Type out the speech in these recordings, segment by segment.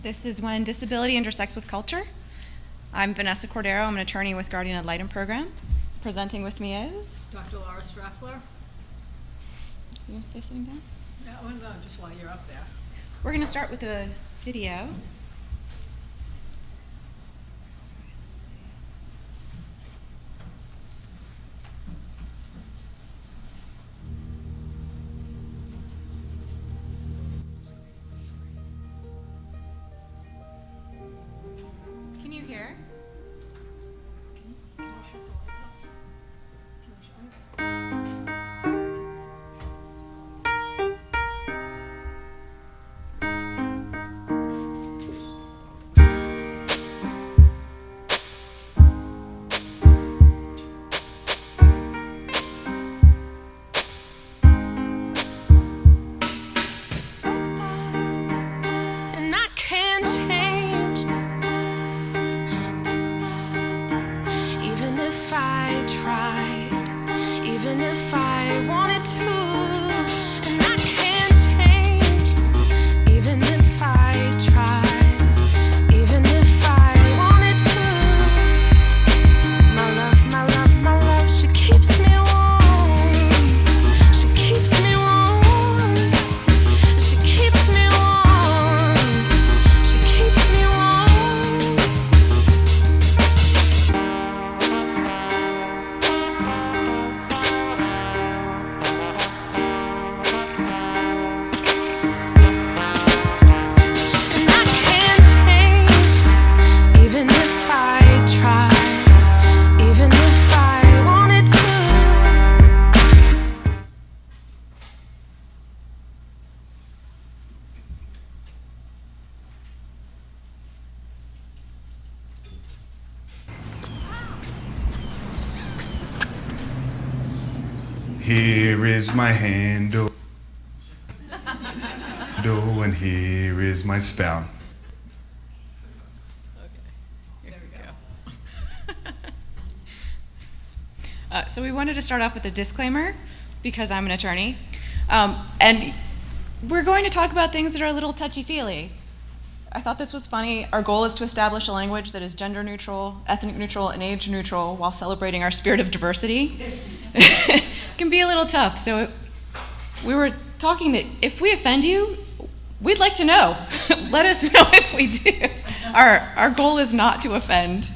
This is When Disability Intersects with Culture. I'm Vanessa Cordero. I'm an attorney with Guardian Ad Litem program. Presenting with me is... Dr. Laura Straffler. You want to say sitting down? Yeah, well, no, just while you're up there. We're going to start with a video. Can you hear? Can you shut the lights off? Can you shut it? And I can't change, even if I tried, even if I wanted to. And I can't change, even if I tried, even if I wanted to. My love, my love, my love, she keeps me warm. She keeps me warm. She keeps me warm. She keeps me warm. And I can't change, even if I tried, even if I wanted to. Here is my handle, and here is my spout. There we go. So we wanted to start off with a disclaimer because I'm an attorney. And we're going to talk about things that are a little touchy-feely. I thought this was funny. Our goal is to establish a language that is gender neutral, ethnic neutral, and age neutral while celebrating our spirit of diversity. It can be a little tough. So we were talking that if we offend you, we'd like to know. Let us know if we do. Our goal is not to offend.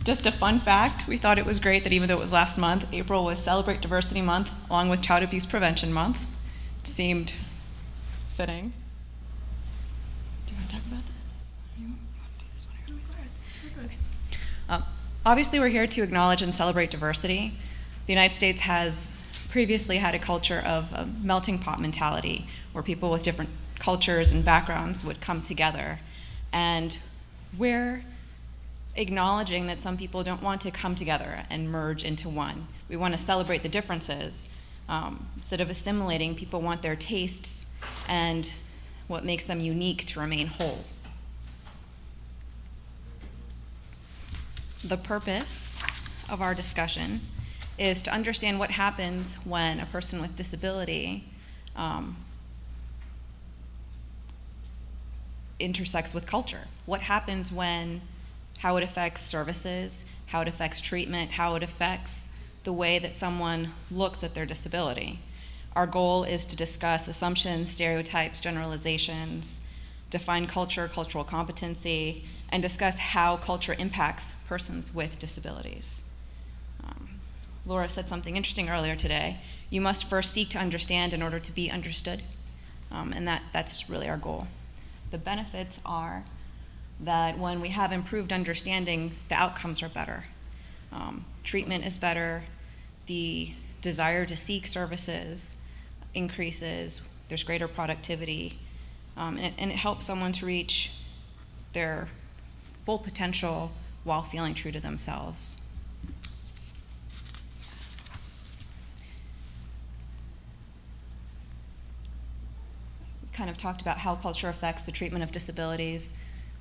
Just a fun fact, we thought it was great that even though it was last month, April was Celebrate Diversity Month along with Child Abuse Prevention Month. It seemed fitting. Do you want to talk about this? You want to do this one? We're good. Obviously, we're here to acknowledge and celebrate diversity. The United States has previously had a culture of a melting pot mentality where people with different cultures and backgrounds would come together. And we're acknowledging that some people don't want to come together and merge into one. We want to celebrate the differences. Instead of assimilating, people want their tastes and what makes them unique to remain whole. The purpose of our discussion is to understand what happens when a person with disability intersects with culture. What happens when, how it affects services, how it affects treatment, how it affects the way that someone looks at their disability. Our goal is to discuss assumptions, stereotypes, generalizations, define culture, cultural competency, and discuss how culture impacts persons with disabilities. Laura said something interesting earlier today. You must first seek to understand in order to be understood, and that's really our goal. The benefits are that when we have improved understanding, the outcomes are better. Treatment is better, the desire to seek services increases, there's greater productivity, and it helps someone to reach their full potential while feeling true to themselves. We kind of talked about how culture affects the treatment of disabilities.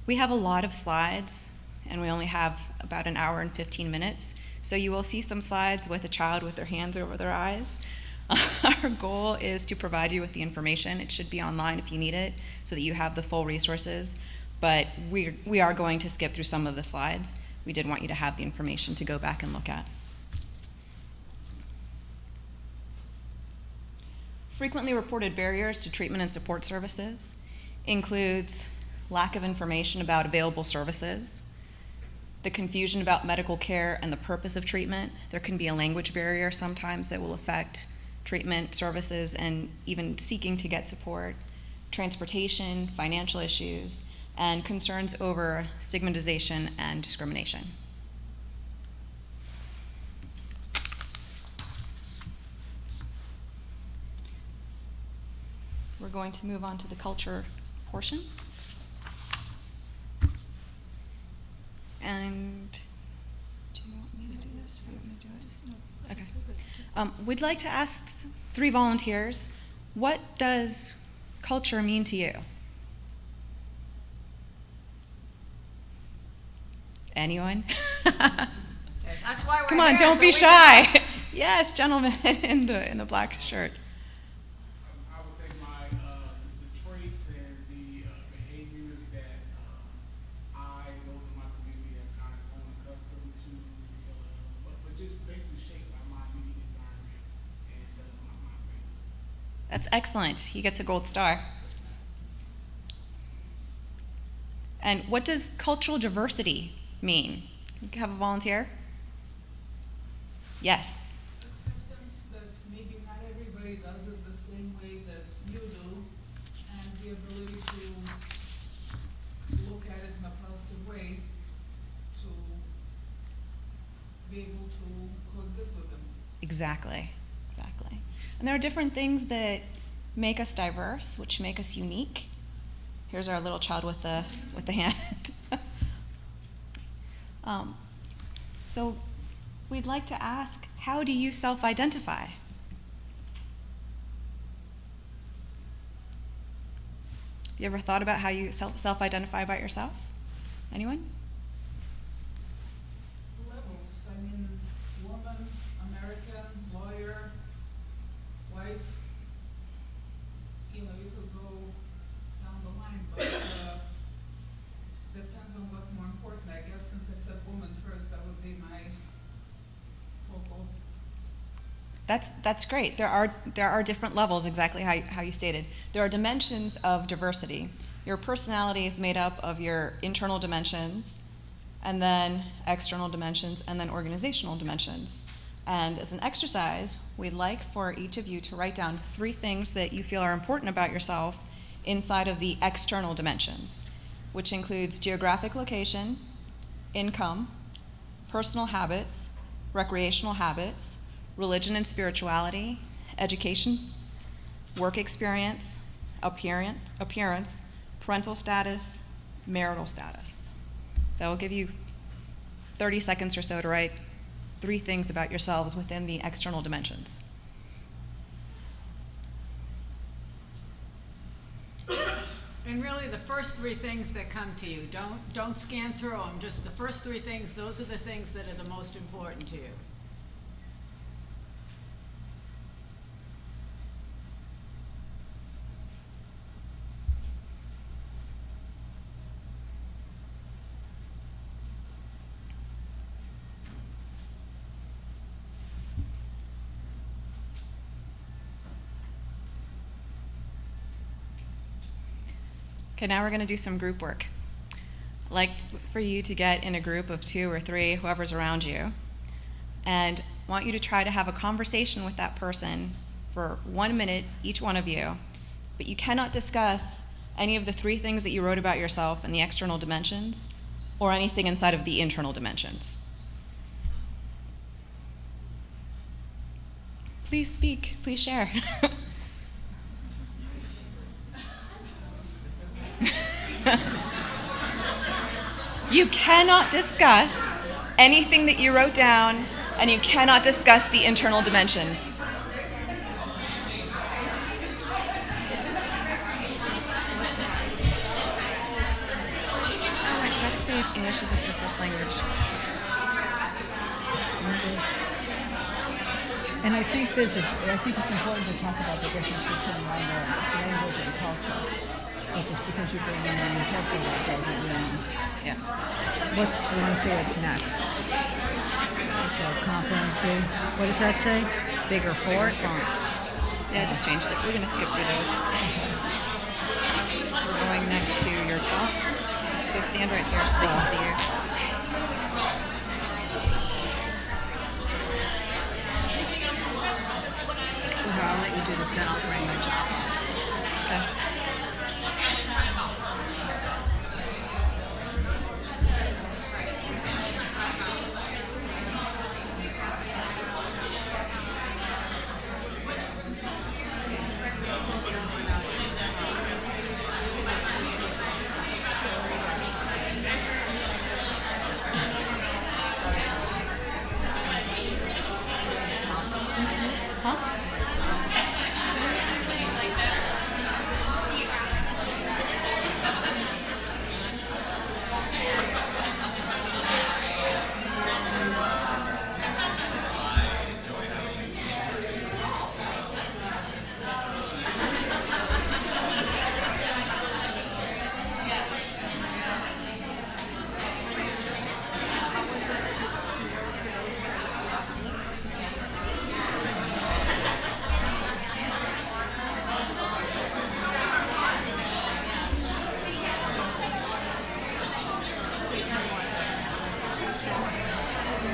We have a lot of slides, and we only have about an hour and 15 minutes, so you will see some slides with a child with their hands over their eyes. Our goal is to provide you with the information. It should be online if you need it, so that you have the full resources. But we are going to skip through some of the slides. We did want you to have the information to go back and look at. Frequently reported barriers to treatment and support services includes lack of information about available services, the confusion about medical care and the purpose of treatment. There can be a language barrier sometimes that will affect treatment services and even seeking to get support, transportation, financial issues, and concerns over stigmatization and discrimination. We're going to move on to the culture portion. And do you want me to do this? Or you want me to do it? Okay. We'd like to ask 3 volunteers, what does culture mean to you? Anyone? That's why we're Come on, here, don't so be we shy. Yes, gentleman in the black shirt. I would say the traits and the behaviors that those in my community have kind of grown accustomed to, but just basically shaped by my immediate environment and my family. That's excellent. He gets a gold star. And what does cultural diversity mean? You can have a volunteer? Yes. Acceptance that maybe not everybody does it the same way that you do, and the ability to look at it in a positive way to be able to coexist with them. Exactly. And there are different things that make us diverse, which make us unique. Here's our little child with the hand. So we'd like to ask, how do you self-identify? You ever thought about how you self-identify about yourself? Anyone? Levels, I mean, woman, American, lawyer, wife, you could go down the line, but depends on what's more important. I guess since I said woman first, that would be my focal. That's great. There are different levels, exactly how you stated. There are dimensions of diversity. Your personality is made up of your internal dimensions, and then external dimensions, and then organizational dimensions. And as an exercise, we'd like for each of you to write down 3 things that you feel are important about yourself inside of the external dimensions, which includes geographic location, income, personal habits, recreational habits, religion and spirituality, education, work experience, appearance, parental status, marital status. So I'll give you 30 seconds or so to write 3 things about yourselves within the external dimensions. And really, the first 3 things that come to you, don't scan through them, just the first 3 things, those are the things that are the most important to you. Okay, now we're going to do some group work. I'd like for you to get in a group of 2 or 3, whoever's around you, and want you to try to have a conversation with that person for 1 minute, each one of you, but you cannot discuss any of the 3 things that you wrote about yourself in the external dimensions or anything inside of the internal dimensions. Please speak, please share. You cannot discuss anything that you wrote down, and you cannot discuss the internal dimensions. Oh, I forgot to say if English isn't your first language. And I think it's important to talk about the difference between language and culture. But just because you bring in an interpreter doesn't mean. Yeah. We want to see what's next. So competency. What does that say? Bigger font. Yeah, I just changed it. We're going to skip through those. We're going next to your talk. So stand right here so they can see you. Here, I'll let you do this, then I'll bring my job. Okay.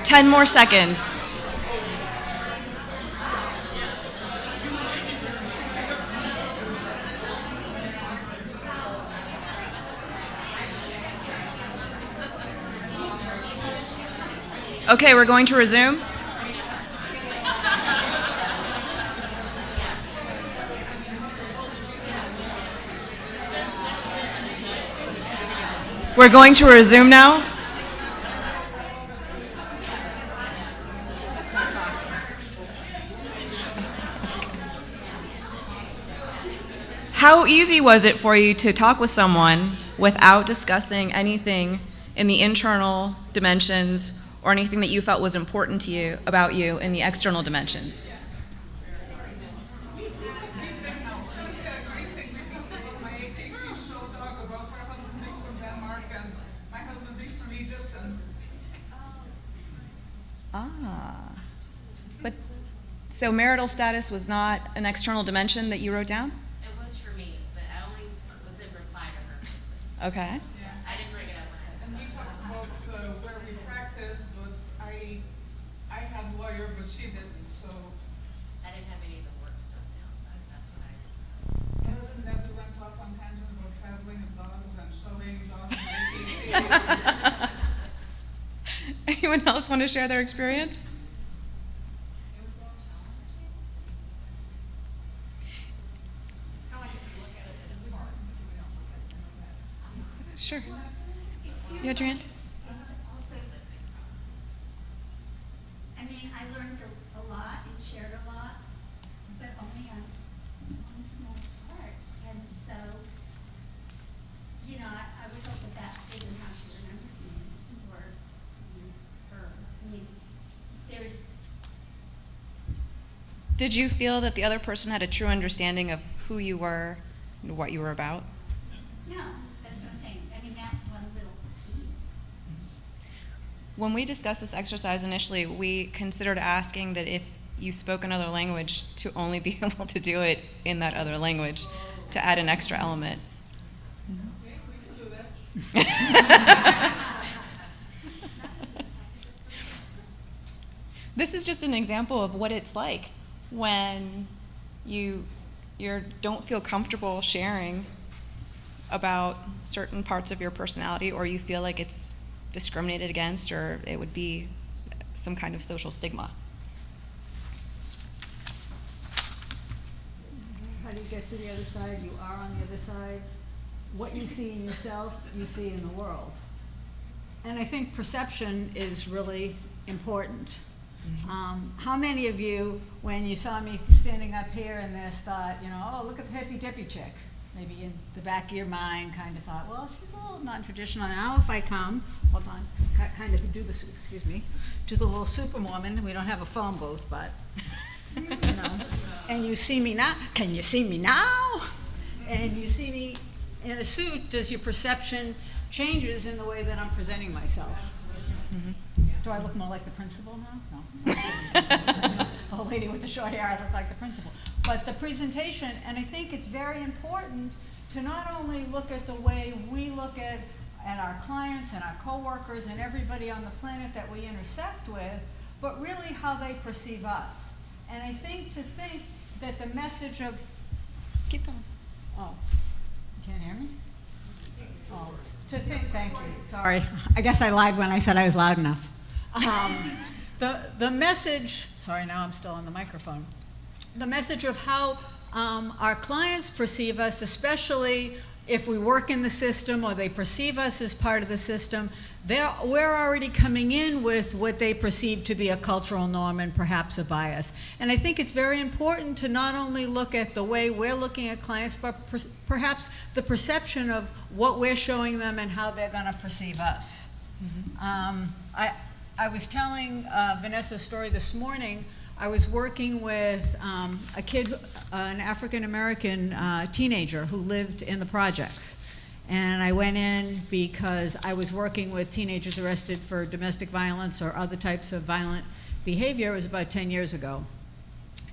Ten more seconds. Okay, we're going to resume. We're going to resume now. How easy was it for you to talk with someone without discussing anything in the internal dimensions or anything that you felt was important to you about you in the external dimensions? Ah. But so marital status was not an external dimension that you wrote down? It was for me, but I only was in reply to her husband. Okay. I didn't bring it up when I And we talked about where we practice, but I had a lawyer, but she didn't, so. I didn't have any of the work stuff down, so that's what I was. Other than that, we went off on tangent about traveling and dogs and showing dogs and AKC. Anyone else want to share their experience? It was a little challenging. It's kind of like if you look at it, that it's hard. If we don't look at it, then that. Sure. You had your hand? It's also, I mean, I learned a lot and shared a lot, but only on one small part. And so, you know, I would hope that that isn't how she remembers me or her. I mean, there's, Did you feel that the other person had a true understanding of who you were and what you were about? no, that's what I'm saying. I mean, that one little piece. When we discussed this exercise initially, we considered asking that if you spoke another language, to only be able to do it in that other language, to add an extra element. Okay, we can do that. This is just an example of what it's like when you don't feel comfortable sharing about certain parts of your personality, or you feel like it's discriminated against, or it would be some kind of social stigma. How do you get to the other side? You are on the other side. What you see in yourself, you see in the world. And I think perception is really important. How many of you, when you saw me standing up here in this, thought, you know, oh, look at the hippy-dippy chick? Maybe in the back of your mind kind of thought, well, she's a little non-traditional. Now if I come, hold on, kind of do this, excuse me, do the little superwoman. We don't have a phone booth, but you know, and you see me now, can you see me now? And you see me in a suit, does your perception changes in the way that I'm presenting myself? Do I look more like the principal now? No. The old lady with the short hair, I look like the principal. But the presentation, and I think it's very important to not only look at the way we look at our clients and our coworkers and everybody on the planet that we intersect with, but really how they perceive us. And I think that the message of, Keep going. oh, you can't hear me? Oh, thank you, sorry. I guess I lied when I said I was loud enough. The message, sorry, now I'm still on the microphone. The message of how our clients perceive us, especially if we work in the system or they perceive us as part of the system, we're already coming in with what they perceive to be a cultural norm and perhaps a bias. And I think it's very important to not only look at the way we're looking at clients, but perhaps the perception of what we're showing them and how they're going to perceive us. I was telling Vanessa's story this morning. I was working with a kid, an African-American teenager who lived in the projects. And I went in because I was working with teenagers arrested for domestic violence or other types of violent behavior. It was about 10 years ago.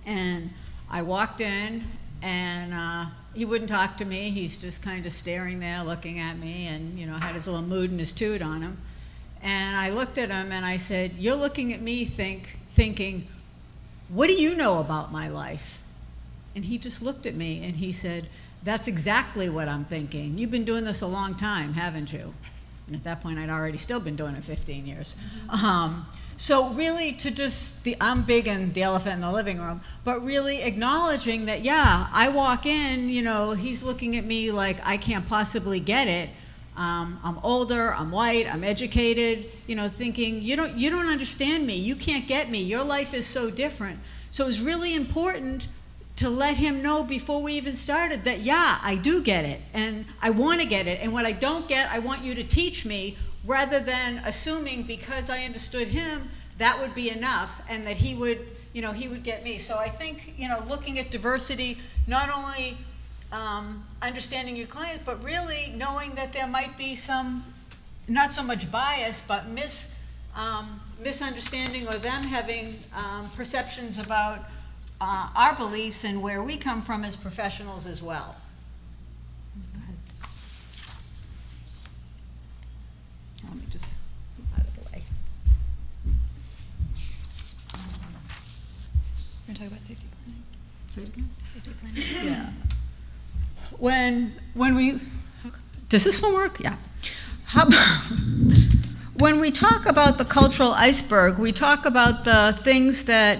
And I walked in, and he wouldn't talk to me. He's just kind of staring there, looking at me, and had his little mood and his toot on him. And I looked at him and I said, "You're looking at me thinking, what do you know about my life?" And he just looked at me and he said, "That's exactly what I'm thinking. You've been doing this a long time, haven't you?" And at that point, I'd already still been doing it 15 years. So really I'm big in the elephant in the living room, but really acknowledging that, yeah, I walk in, he's looking at me like I can't possibly get it. I'm older, I'm white, I'm educated, thinking, you don't understand me, you can't get me, your life is so different. So it was really important to let him know before we even started that, yeah, I do get it, and I want to get it, and what I don't get, I want you to teach me, rather than assuming because I understood him, that would be enough, and that he would get me. So I think, looking at diversity, not only understanding your client, but really knowing that there might be some, not so much bias, but misunderstanding, or them having perceptions about our beliefs and where we come from as professionals as well. Go ahead. Let me just move out of the way. We're going to talk about safety planning. Say it again? Safety planning. Yeah. When we, does this one work? Yeah. When we talk about the cultural iceberg, we talk about the things that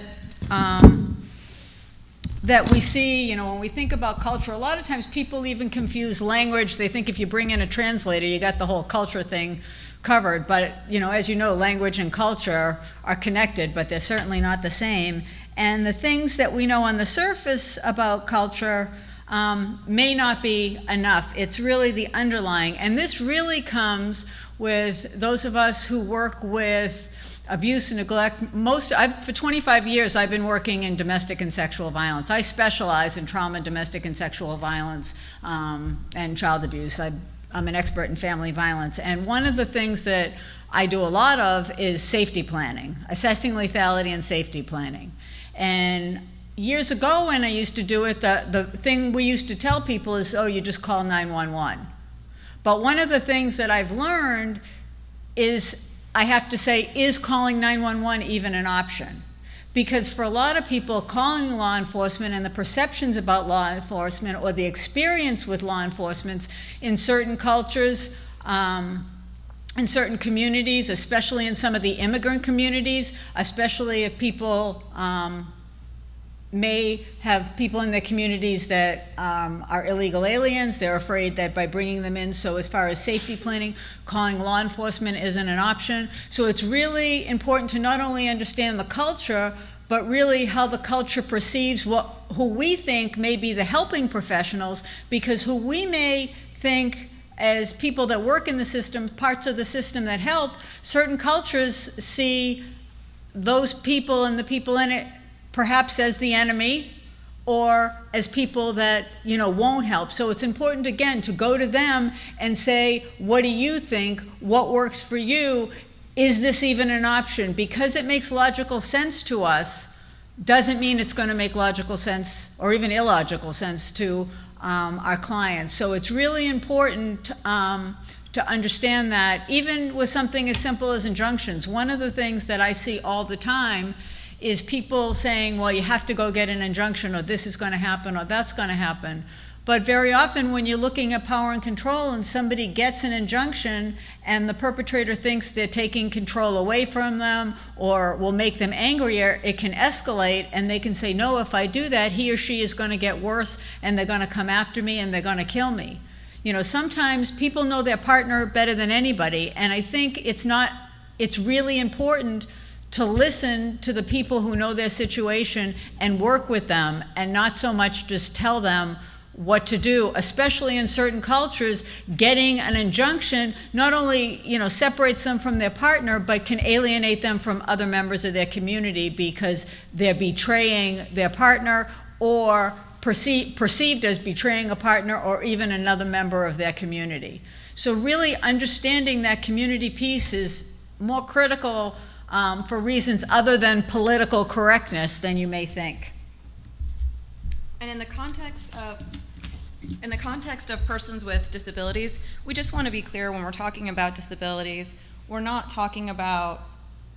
we see, when we think about culture. A lot of times people even confuse language. They think if you bring in a translator, you got the whole culture thing covered. But, as you know, language and culture are connected, but they're certainly not the same. And the things that we know on the surface about culture may not be enough. It's really the underlying. And this really comes with those of us who work with abuse and neglect. For 25 years, I've been working in domestic and sexual violence. I specialize in trauma, domestic and sexual violence, and child abuse. I'm an expert in family violence. And one of the things that I do a lot of is safety planning, assessing lethality and safety planning. And years ago when I used to do it, the thing we used to tell people is, oh, you just call 911. But one of the things that I've learned is, I have to say, is calling 911 even an option? Because for a lot of people, calling law enforcement and the perceptions about law enforcement or the experience with law enforcement in certain cultures, in certain communities, especially in some of the immigrant communities, especially if people may have people in their communities that are illegal aliens. They're afraid that by bringing them in, so as far as safety planning, calling law enforcement isn't an option. So it's really important to not only understand the culture, but really how the culture perceives who we think may be the helping professionals, because who we may think as people that work in the system, parts of the system that help, certain cultures see those people and the people in it perhaps as the enemy or as people that, won't help. So it's important, again, to go to them and say, what do you think? What works for you? Is this even an option? Because it makes logical sense to us, doesn't mean it's going to make logical sense or even illogical sense to our clients. So it's really important to understand that, even with something as simple as injunctions. One of the things that I see all the time is people saying, well, you have to go get an injunction, or this is going to happen, or that's going to happen. But very often when you're looking at power and control and somebody gets an injunction and the perpetrator thinks they're taking control away from them or will make them angrier, it can escalate, and they can say, no, if I do that, he or she is going to get worse and they're going to come after me and they're going to kill me. Sometimes people know their partner better than anybody, and I think it's really important to listen to the people who know their situation and work with them, and not so much just tell them what to do. Especially in certain cultures, getting an injunction not only, separates them from their partner, but can alienate them from other members of their community because they're betraying their partner, or perceived as betraying a partner, or even another member of their community. So really understanding that community piece is more critical for reasons other than political correctness than you may think. And in the context of persons with disabilities, we just want to be clear, when we're talking about disabilities, we're not talking about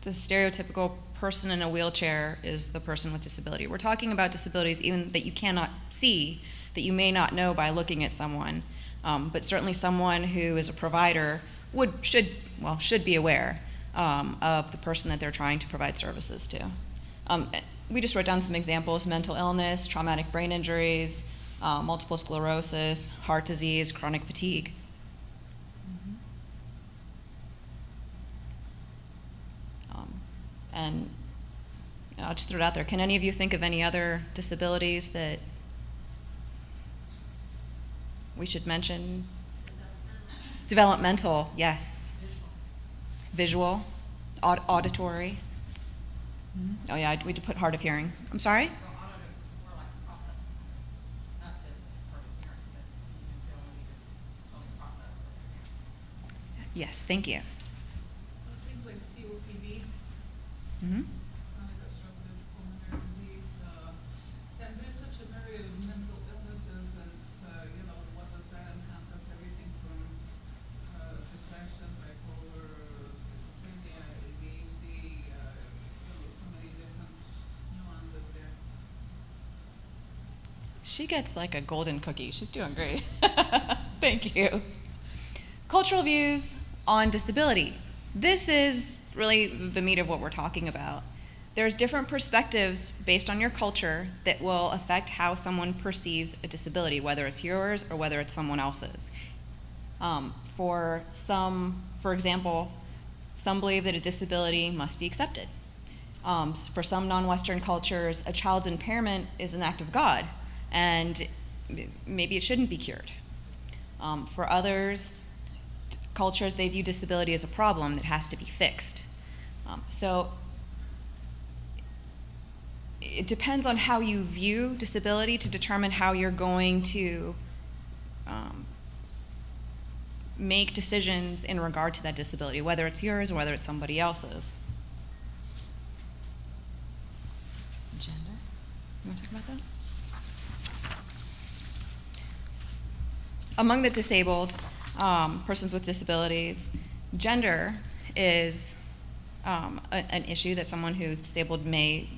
the stereotypical person in a wheelchair is the person with disability. We're talking about disabilities even that you cannot see, that you may not know by looking at someone, but certainly someone who is a provider should be aware of the person that they're trying to provide services to. We just wrote down some examples: mental illness, traumatic brain injuries, multiple sclerosis, heart disease, chronic fatigue. And I'll just throw it out there. Can any of you think of any other disabilities that we should mention? Developmental, yes. Visual, auditory. Oh yeah, we did put hard of hearing. I'm sorry? More like processing, not just hard of hearing, but the ability to process. Yes, thank you. Things like COPD, Mm-hmm. chronic obstructive pulmonary disease, and there's such a myriad of mental illnesses, and what does that encompass? Everything from depression, bipolar, schizophrenia, ADHD, so many different nuances there. She gets like a golden cookie. She's doing great. Thank you. Cultural views on disability. This is really the meat of what we're talking about. There's different perspectives based on your culture that will affect how someone perceives a disability, whether it's yours or whether it's someone else's. For example, some believe that a disability must be accepted. For some non-Western cultures, a child's impairment is an act of God, and maybe it shouldn't be cured. For others, cultures, they view disability as a problem that has to be fixed. So it depends on how you view disability to determine how you're going to make decisions in regard to that disability, whether it's yours or whether it's somebody else's. Gender? You want to talk about that? Among the disabled, persons with disabilities, gender is an issue that someone who's disabled may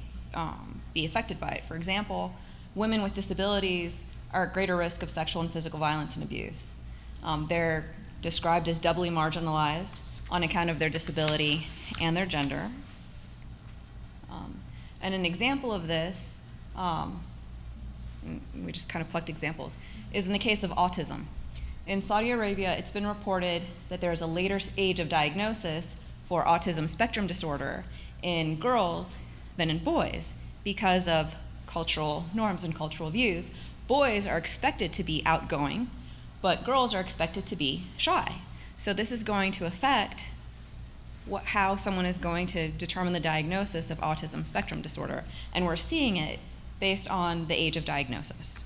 be affected by it. For example, women with disabilities are at greater risk of sexual and physical violence and abuse. They're described as doubly marginalized on account of their disability and their gender. And an example of this, we just kind of plucked examples, is in the case of autism. In Saudi Arabia, it's been reported that there is a later age of diagnosis for autism spectrum disorder in girls than in boys because of cultural norms and cultural views. Boys are expected to be outgoing, but girls are expected to be shy. So this is going to affect how someone is going to determine the diagnosis of autism spectrum disorder. And we're seeing it based on the age of diagnosis.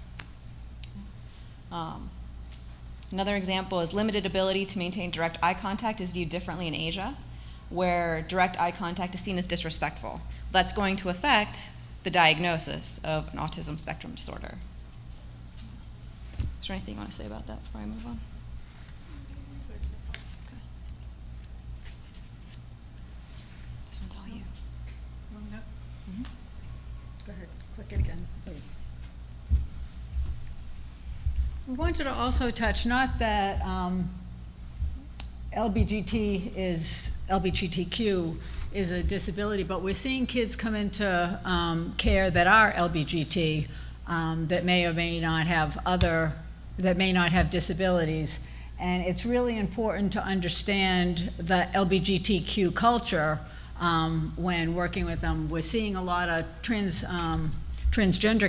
Another example is limited ability to maintain direct eye contact is viewed differently in Asia, where direct eye contact is seen as disrespectful. That's going to affect the diagnosis of an autism spectrum disorder. Is there anything you want to say about that before I move on? Okay. This one's all you. Mhm. Go ahead, click it again. We wanted to also touch, not that LGBTQ is a disability, but we're seeing kids come into care that are LBGT, that may or may not have disabilities. And it's really important to understand the LGBTQ culture when working with them. We're seeing a lot of transgender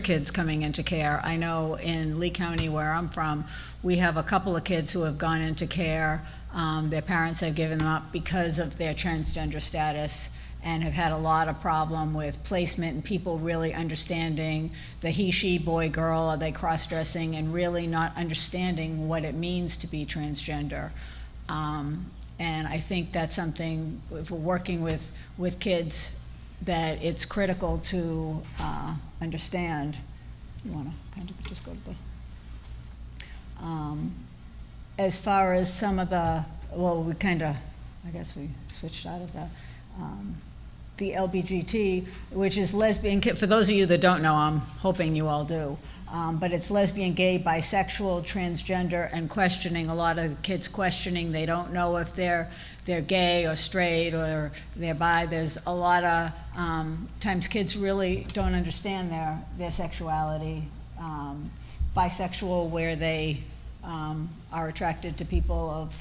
kids coming into care. I know in Lee County, where I'm from, we have a couple of kids who have gone into care. Their parents have given them up because of their transgender status, and have had a lot of problem with placement and people really understanding the he, she, boy, girl, are they cross-dressing, and really not understanding what it means to be transgender. And I think that's something, if we're working with kids, that it's critical to understand. You want to kind of just go to the, as far as some of the, well, we kind of, I guess we switched out of the LBGT, which is lesbian, for those of you that don't know, I'm hoping you all do, but it's lesbian, gay, bisexual, transgender, and questioning. A lot of kids questioning, they don't know if they're gay or straight or they're bi. There's a lot of times kids really don't understand their sexuality. Bisexual, where they are attracted to people of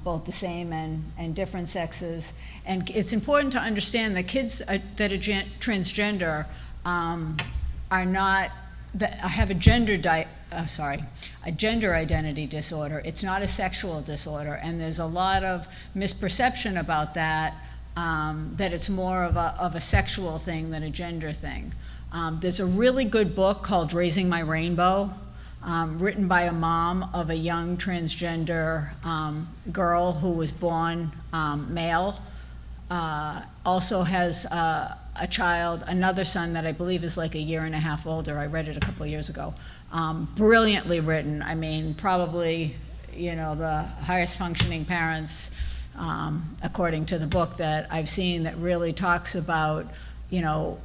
both the same and different sexes. And it's important to understand that kids that are transgender are not, that have a gender identity disorder. It's not a sexual disorder, and there's a lot of misperception about that, that it's more of a sexual thing than a gender thing. There's a really good book called Raising My Rainbow, written by a mom of a young transgender girl who was born male, also has a child, another son that I believe is like a year and a half older. I read it a couple of years ago. Brilliantly written. I mean, probably, you know, the highest functioning parents, according to the book that I've seen, that really talks about, you know,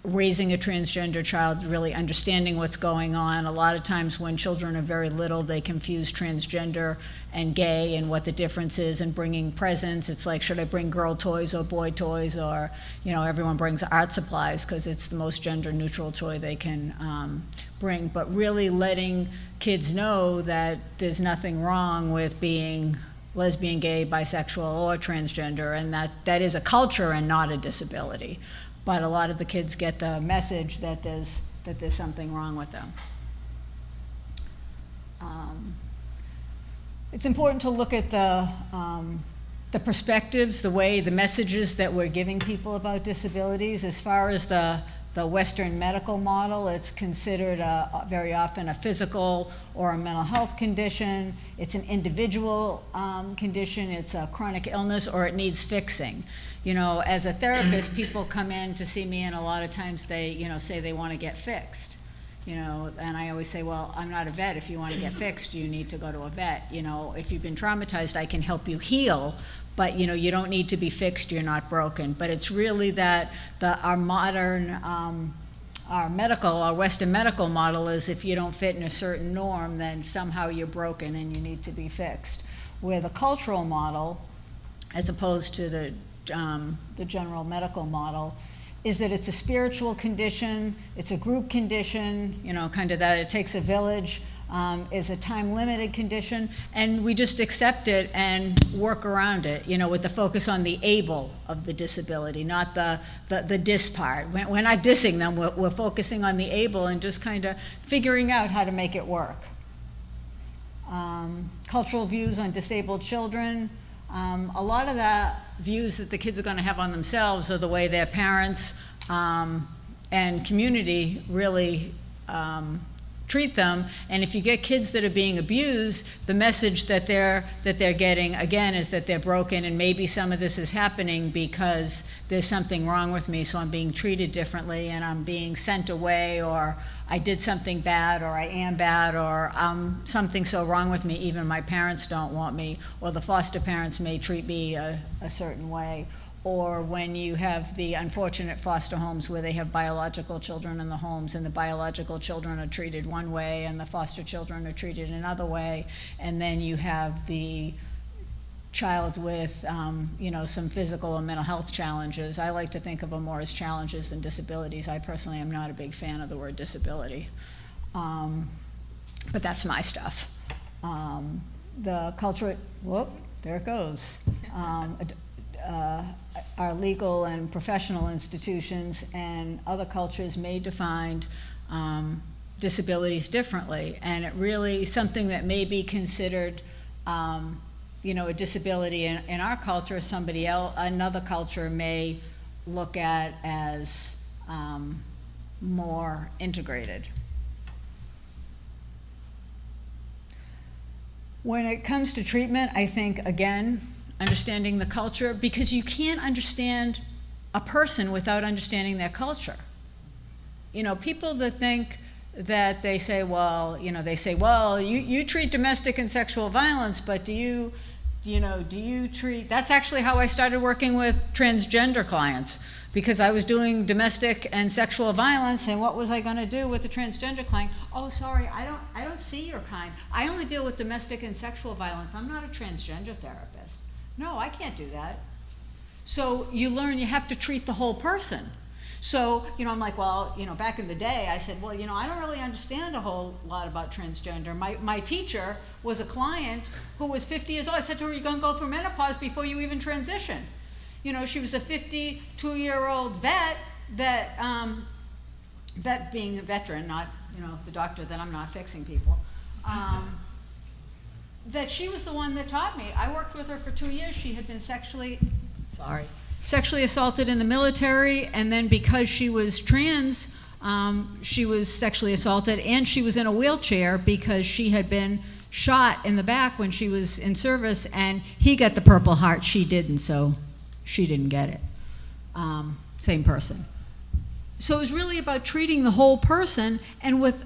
raising a transgender child, really understanding what's going on. A lot of times when children are very little, they confuse transgender and gay and what the difference is, and bringing presents. It's like, should I bring girl toys or boy toys? Or, you know, everyone brings art supplies because it's the most gender neutral toy they can bring. But really letting kids know that there's nothing wrong with being lesbian, gay, bisexual, or transgender, and that is a culture and not a disability. But a lot of the kids get the message that there's something wrong with them. It's important to look at the perspectives, the messages that we're giving people about disabilities. As far as the Western medical model, it's considered very often a physical or a mental health condition. It's an individual condition. It's a chronic illness, or it needs fixing. You know, as a therapist, people come in to see me, and a lot of times they, you know, say they want to get fixed. You know, and I always say, well, I'm not a vet. If you want to get fixed, you need to go to a vet. You know, if you've been traumatized, I can help you heal, but, you know, you don't need to be fixed. You're not broken. But it's really that our modern, our Western medical model is, if you don't fit in a certain norm, then somehow you're broken and you need to be fixed. Where the cultural model, as opposed to the general medical model, is that it's a spiritual condition, it's a group condition, you know, kind of that it takes a village, is a time-limited condition, and we just accept it and work around it, you know, with the focus on the able of the disability, not the dis part. We're not dissing them, we're focusing on the able and just kind of figuring out how to make it work. Cultural views on disabled children. A lot of the views that the kids are going to have on themselves are the way their parents and community really treat them. And if you get kids that are being abused, the message that they're getting, again, is that they're broken, and maybe some of this is happening because there's something wrong with me, so I'm being treated differently, and I'm being sent away, or I did something bad, or I am bad, or something's so wrong with me, even my parents don't want me, or the foster parents may treat me a certain way. Or when you have the unfortunate foster homes where they have biological children in the homes, and the biological children are treated one way and the foster children are treated another way, and then you have the child with some physical or mental health challenges. I like to think of them more as challenges than disabilities. I personally am not a big fan of the word disability, but that's my stuff. The culture, whoop, there it goes. Our legal and professional institutions and other cultures may define disabilities differently, and it really something that may be considered a disability in our culture, somebody else, another culture may look at as more integrated. When it comes to treatment, I think, again, understanding the culture, because you can't understand a person without understanding their culture. People that think that they say, you treat domestic and sexual violence, but do you treat, that's actually how I started working with transgender clients, because I was doing domestic and sexual violence, and what was I gonna do with the transgender client? Oh, sorry, I don't see your kind. I only deal with domestic and sexual violence. I'm not a transgender therapist. No, I can't do that. So you learn you have to treat the whole person. So, I'm like, back in the day, I said, I don't really understand a whole lot about transgender. My teacher was a client who was 50 years old. I said to her, you're gonna go through menopause before you even transition. She was a 52-year-old vet vet being a veteran, not, the doctor that I'm not fixing people. That she was the one that taught me. I worked with her for 2 years. She had been sexually assaulted in the military, and then because she was trans, she was sexually assaulted, and she was in a wheelchair because she had been shot in the back when she was in service, and he got the Purple Heart, she didn't, so she didn't get it. Same person. So it was really about treating the whole person, and with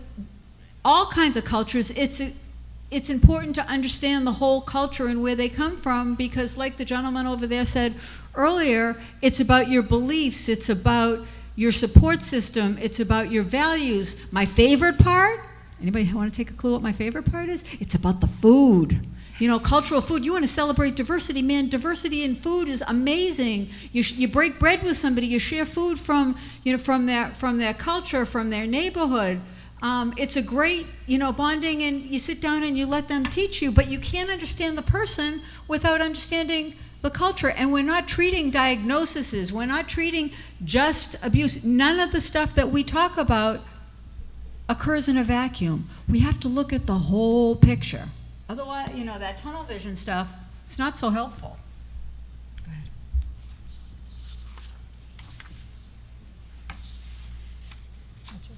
all kinds of cultures, it's important to understand the whole culture and where they come from, because like the gentleman over there said earlier, it's about your beliefs, it's about your support system, it's about your values. My favorite part, anybody want to take a clue what my favorite part is? It's about the food. Cultural food. You want to celebrate diversity, man. Diversity in food is amazing. You break bread with somebody, you share food from their culture, from their neighborhood. It's a great, bonding, and you sit down and you let them teach you, but you can't understand the person without understanding the culture. And we're not treating diagnoses, we're not treating just abuse. None of the stuff that we talk about occurs in a vacuum. We have to look at the whole picture. Otherwise, that tunnel vision stuff, it's not so helpful. Go ahead.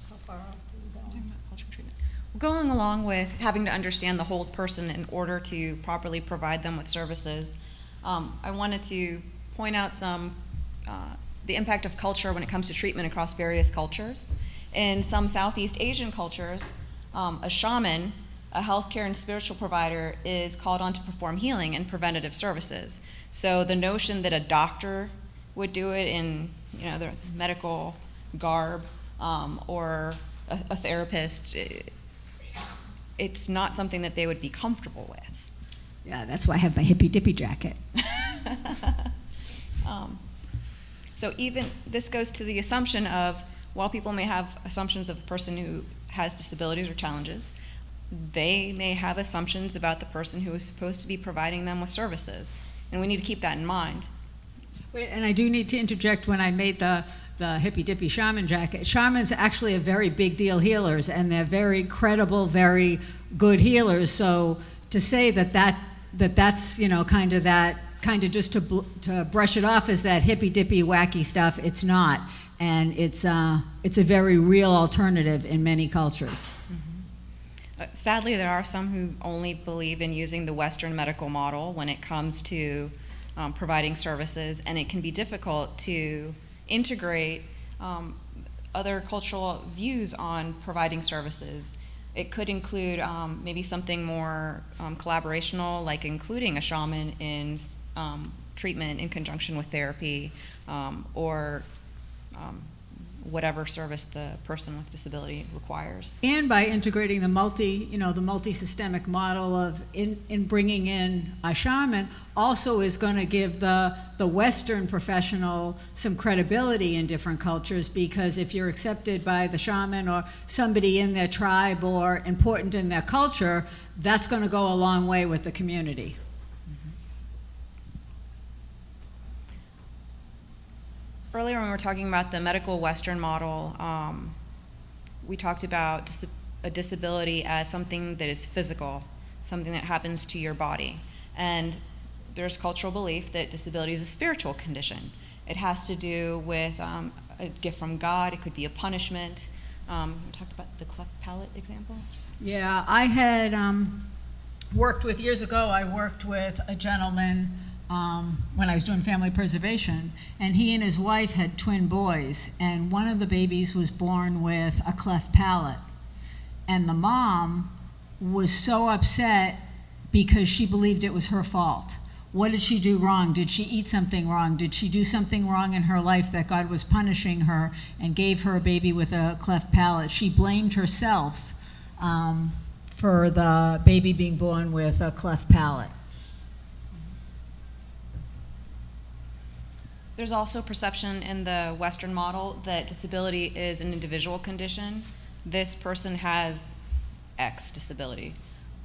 How far off do we go? Culture treatment. Going along with having to understand the whole person in order to properly provide them with services, I wanted to point out the impact of culture when it comes to treatment across various cultures. In some Southeast Asian cultures, a shaman, a healthcare and spiritual provider, is called on to perform healing and preventative services. So the notion that a doctor would do it in the medical garb, or a therapist, it's not something that they would be comfortable with. Yeah, that's why I have my hippy dippy jacket. So even this goes to the assumption of, while people may have assumptions of a person who has disabilities or challenges, they may have assumptions about the person who is supposed to be providing them with services, and we need to keep that in mind. Wait, and I do need to interject. When I made the hippy dippy shaman jacket, shamans actually are very big deal healers, and they're very credible, very good healers. So to say that's kind of that kind of just to brush it off as that hippy-dippy wacky stuff. It's not. And it's a very real alternative in many cultures. Sadly, there are some who only believe in using the Western medical model when it comes to providing services, and it can be difficult to integrate other cultural views on providing services. It could include maybe something more collaborational, like including a shaman in treatment in conjunction with therapy, or whatever service the person with disability requires. And by integrating the multi-systemic model of in bringing in a shaman also is going to give the Western professional some credibility in different cultures, because if you're accepted by the shaman or somebody in their tribe or important in their culture, that's going to go a long way with the community. Earlier when we were talking about the medical Western model, we talked about a disability as something that is physical, something that happens to your body. And there's cultural belief that disability is a spiritual condition. It has to do with a gift from God. It could be a punishment. We talked about the cleft palate example. Yeah, I had worked with, years ago, I worked with a gentleman when I was doing family preservation, and he and his wife had twin boys, and one of the babies was born with a cleft palate. And the mom was so upset because she believed it was her fault. What did she do wrong? Did she eat something wrong? Did she do something wrong in her life that God was punishing her and gave her a baby with a cleft palate? She blamed herself for the baby being born with a cleft palate. There's also perception in the Western model that disability is an individual condition. This person has X disability,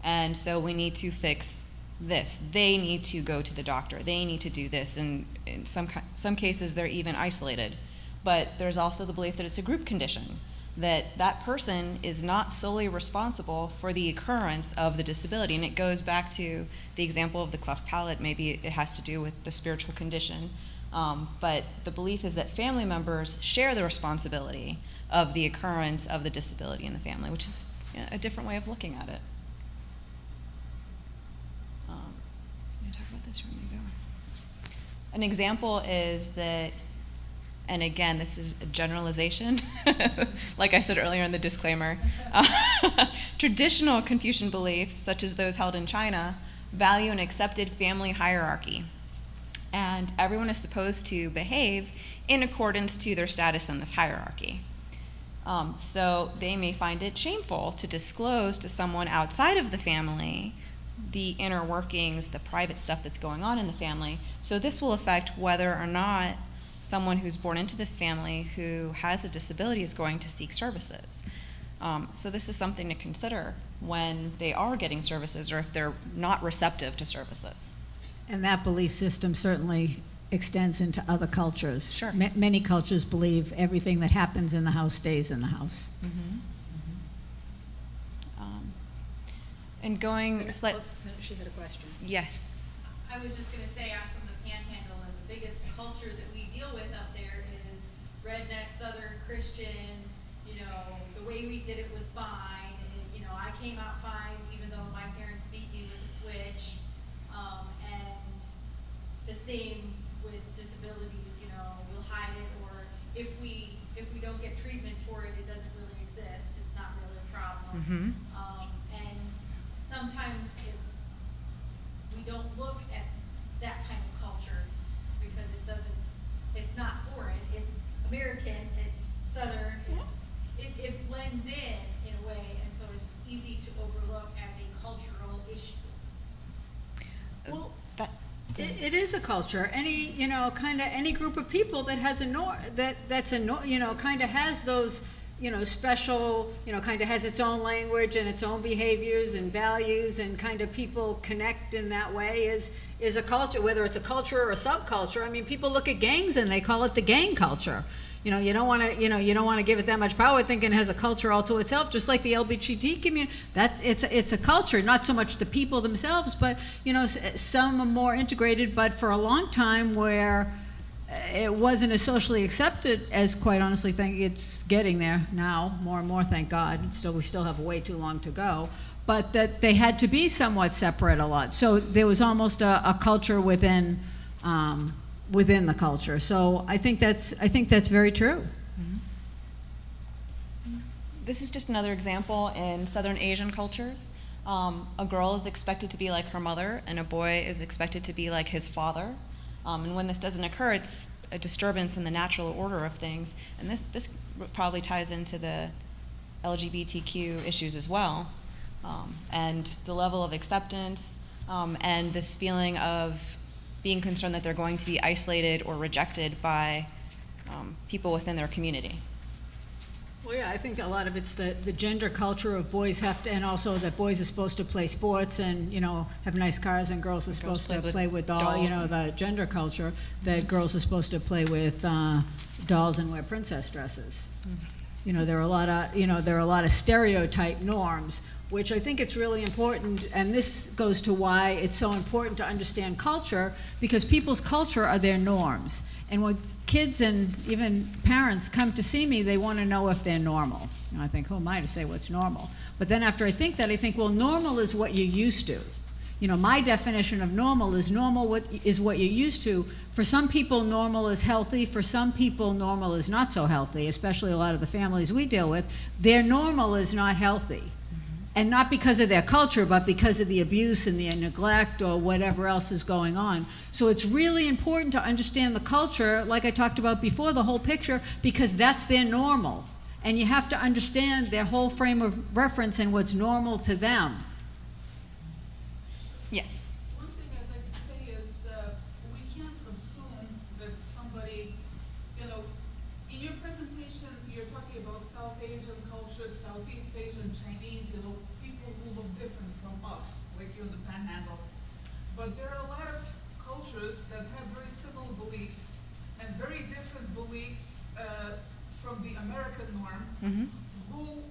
and so we need to fix this. They need to go to the doctor. They need to do this, and in some cases they're even isolated. But there's also the belief that it's a group condition, that person is not solely responsible for the occurrence of the disability. And it goes back to the example of the cleft palate. Maybe it has to do with the spiritual condition. But the belief is that family members share the responsibility of the occurrence of the disability in the family, which is a different way of looking at it. You talk about this, or where are you going? An example is that, and again, this is a generalization, like I said earlier in the disclaimer, traditional Confucian beliefs, such as those held in China, value an accepted family hierarchy. And everyone is supposed to behave in accordance to their status in this hierarchy. So they may find it shameful to disclose to someone outside of the family the inner workings, the private stuff that's going on in the family. So this will affect whether or not someone who's born into this family who has a disability is going to seek services. So this is something to consider when they are getting services or if they're not receptive to services. And that belief system certainly extends into other cultures. Sure. Many cultures believe everything that happens in the house stays in the house. And going She had a question. yes. I was just gonna say, I'm from the Panhandle, and the biggest culture that we deal with up there is redneck, Southern Christian, the way we did it was fine, and, I came out fine, even though my parents beat me with a switch. And the same with disabilities, we'll hide it, or if we don't get treatment for it, it doesn't really exist, it's not really a problem. And sometimes we don't look at that kind of culture because it's not foreign, it's American, it's Southern, it blends in a way, and so it's easy to overlook as a cultural issue. Well, it is a culture. Any, any group of people that has kind of has those, special, kind of has its own language and its own behaviors and values, and kind of people connect in that way is a culture, whether it's a culture or a subculture. I mean, people look at gangs and they call it the gang culture. you don't want to, you don't want to give it that much power, thinking it has a culture all to itself, just like the LGBT community. That it's a culture, not so much the people themselves, but some are more integrated. But for a long time, where it wasn't as socially accepted as, quite honestly, think it's getting there now, more and more, thank God. We still have way too long to go. But that they had to be somewhat separate a lot. So there was almost a culture within the culture. So I think that's very true. This is just another example in Southern Asian cultures. A girl is expected to be like her mother, and a boy is expected to be like his father. And when this doesn't occur, it's a disturbance in the natural order of things. And this probably ties into the LGBTQ issues as well. And the level of acceptance, and this feeling of being concerned that they're going to be isolated or rejected by people within their community. Well, yeah, I think a lot of it's the gender culture of boys have to, and also that boys are supposed to play sports and, have nice cars, and girls are supposed to play with dolls, the gender culture, that girls are supposed to play with dolls and wear princess dresses. There are a lot of stereotype norms, which I think it's really important, and this goes to why it's so important to understand culture, because people's culture are their norms. And when kids and even parents come to see me, they want to know if they're normal. I think, who am I to say what's normal? But then after I think, well, normal is what you're used to. My definition of normal is what you're used to. For some people, normal is healthy. For some people, normal is not so healthy, especially a lot of the families we deal with. Their normal is not healthy. And not because of their culture, but because of the abuse and the neglect or whatever else is going on. So it's really important to understand the culture, like I talked about before, the whole picture, because that's their normal. And you have to understand their whole frame of reference and what's normal to them. Yes. One thing I'd like to say is we can't assume that somebody, in your presentation, you're talking about South Asian culture, Southeast Asian, Chinese, people who look different from us, like you're in the Panhandle. But there are a lot of cultures that have very similar beliefs and very different beliefs from the American norm, who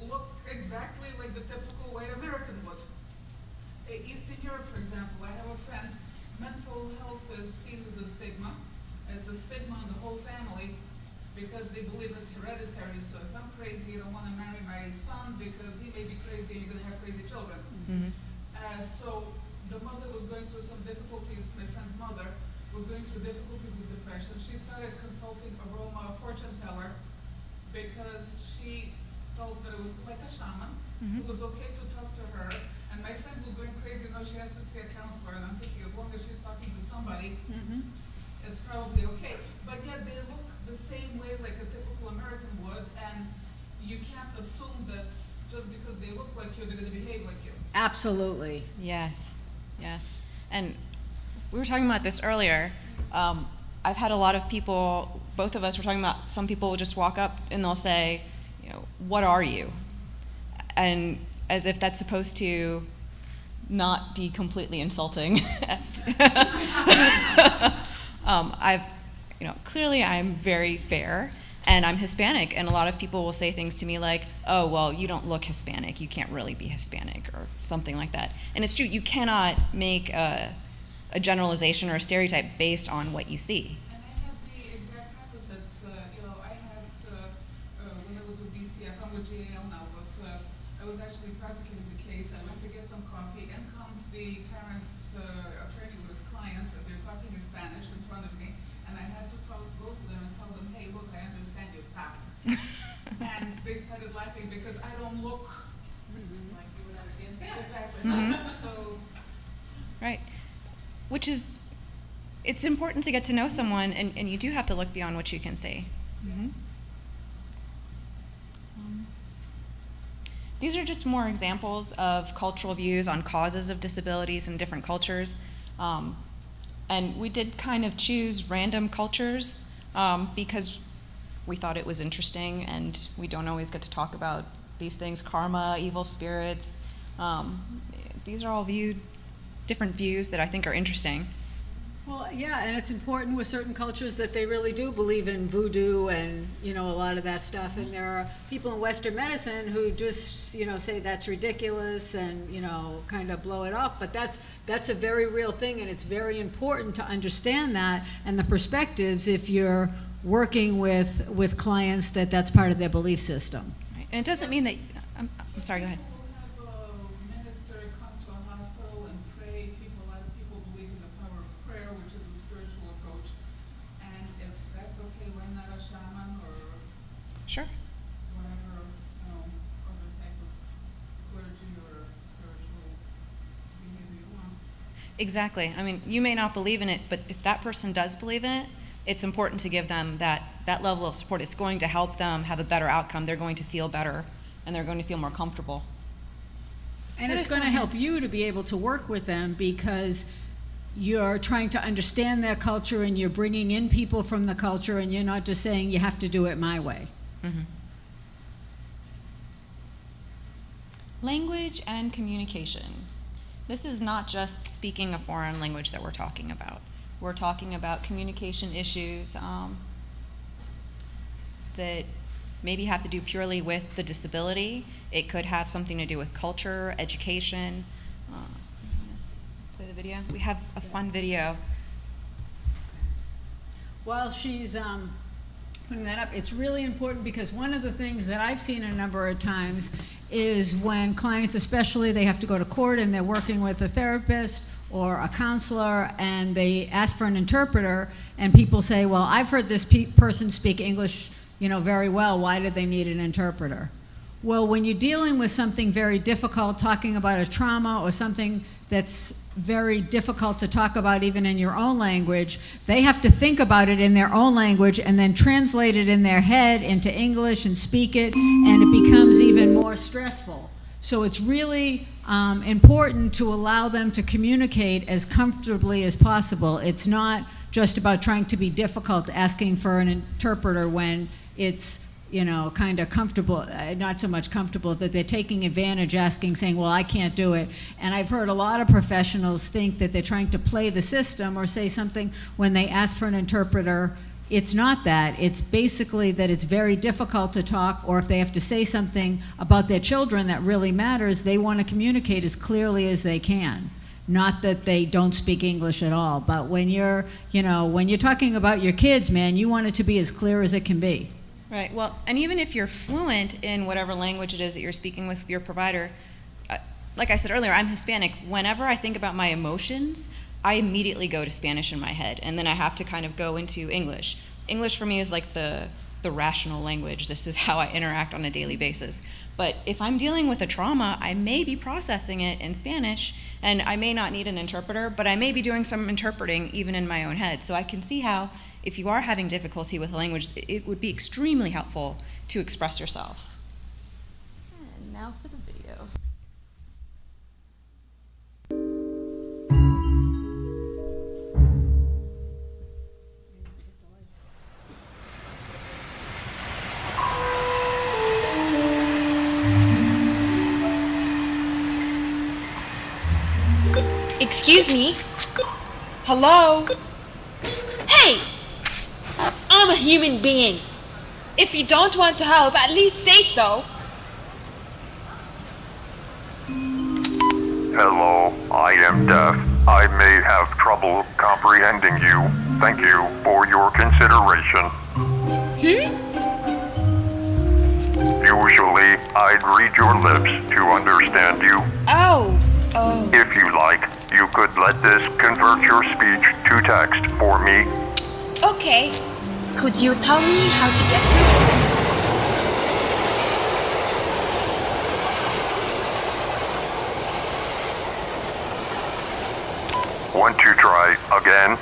look exactly like the typical white American would. Eastern Europe, for example, I have a friend, mental health is seen as a stigma on the whole family, because they believe it's hereditary. So if I'm crazy, you don't want to marry my son because he may be crazy and you're going to have crazy children. So the mother was going through some difficulties, my friend's mother was going through difficulties with depression. She started consulting a Roma fortune teller because she felt that it was like a shaman. It was okay to talk to her. And my friend was going crazy, now she has to see a counselor, and I'm thinking as long as she's talking to somebody, it's probably okay. But yet they look the same way like a typical American would, and you can't assume that just because they look like you, they're going to behave like you. Absolutely. Yes. And we were talking about this earlier. I've had a lot of people, both of us were talking about, some people will just walk up and they'll say, what are you? And as if that's supposed to not be completely insulting. Clearly I'm very fair, and I'm Hispanic, and a lot of people will say things to me like, oh, well, you don't look Hispanic, you can't really be Hispanic, or something like that. And it's true, you cannot make a generalization or a stereotype based on what you see. And I have the exact opposite. I had, when I was with DCF, I'm with JAL now, but I was actually prosecuting the case. I went to get some coffee, and comes the parent's attorney with his client, and they're talking in Spanish in front of me, and I had to go to them and tell them, hey, look, I understand you, stop. And they started laughing because I don't look Like you would understand Spanish. exactly. So, Right. Which is, it's important to get to know someone, and you do have to look beyond what you can see. These are just more examples of cultural views on causes of disabilities in different cultures. And we did kind of choose random cultures because we thought it was interesting, and we don't always get to talk about these things, karma, evil spirits. These are all different views that I think are interesting. Well, yeah, and it's important with certain cultures that they really do believe in voodoo and, a lot of that stuff. And there are people in Western medicine who just, say that's ridiculous and, kind of blow it up. But that's a very real thing, and it's very important to understand that and the perspectives if you're working with clients that's part of their belief system. Right. And it doesn't mean that, I'm sorry, go ahead. We'll have a minister come to a hospital and pray. A lot of people believe in the power of prayer, which is a spiritual approach. And if that's okay, we're not a shaman or Sure. whatever, other type of clergy or spiritual behavior you want. Exactly. I mean, you may not believe in it, but if that person does believe in it, it's important to give them that level of support. It's going to help them have a better outcome. They're going to feel better, and they're going to feel more comfortable. And That it's is going to so- help you to be able to work with them because you're trying to understand their culture and you're bringing in people from the culture and you're not just saying you have to do it my way. Mhm. Language and communication. This is not just speaking a foreign language that we're talking about. We're talking about communication issues that maybe have to do purely with the disability. It could have something to do with culture, education. Play the video. We have a fun video. While she's putting that up, it's really important because one of the things that I've seen a number of times is when clients, especially, they have to go to court and they're working with a therapist or a counselor and they ask for an interpreter and people say, well, I've heard this person speak English, very well. Why do they need an interpreter? Well, when you're dealing with something very difficult, talking about a trauma or something that's very difficult to talk about even in your own language, they have to think about it in their own language and then translate it in their head into English and speak it, and it becomes even more stressful. So it's really important to allow them to communicate as comfortably as possible. It's not just about trying to be difficult, asking for an interpreter when it's kind of comfortable, not so much comfortable, that they're taking advantage, asking, saying, well, I can't do it. And I've heard a lot of professionals think that they're trying to play the system or say something when they ask for an interpreter. It's not that. It's basically that it's very difficult to talk, or if they have to say something about their children that really matters, they want to communicate as clearly as they can. Not that they don't speak English at all, but when you're talking about your kids, man, you want it to be as clear as it can be. Right. Well, and even if you're fluent in whatever language it is that you're speaking with your provider, like I said earlier, I'm Hispanic. Whenever I think about my emotions, I immediately go to Spanish in my head, and then I have to kind of go into English. English for me is like the rational language. This is how I interact on a daily basis. But if I'm dealing with a trauma, I may be processing it in Spanish, and I may not need an interpreter, but I may be doing some interpreting even in my own head. So I can see how, if you are having difficulty with a language, it would be extremely helpful to express yourself. And now for the video. Excuse me? Hello? Hey! I'm a human being. If you don't want to help, at least say so. Hello, I am deaf. I may have trouble comprehending you. Thank you for your consideration. Usually, I'd read your lips to understand you. Oh. If you like, you could let this convert your speech to text for me. Okay. Could you tell me how to get started? Want to try again?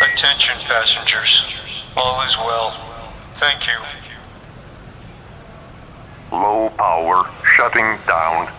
Attention passengers. All is well. Thank you. Low power shutting down.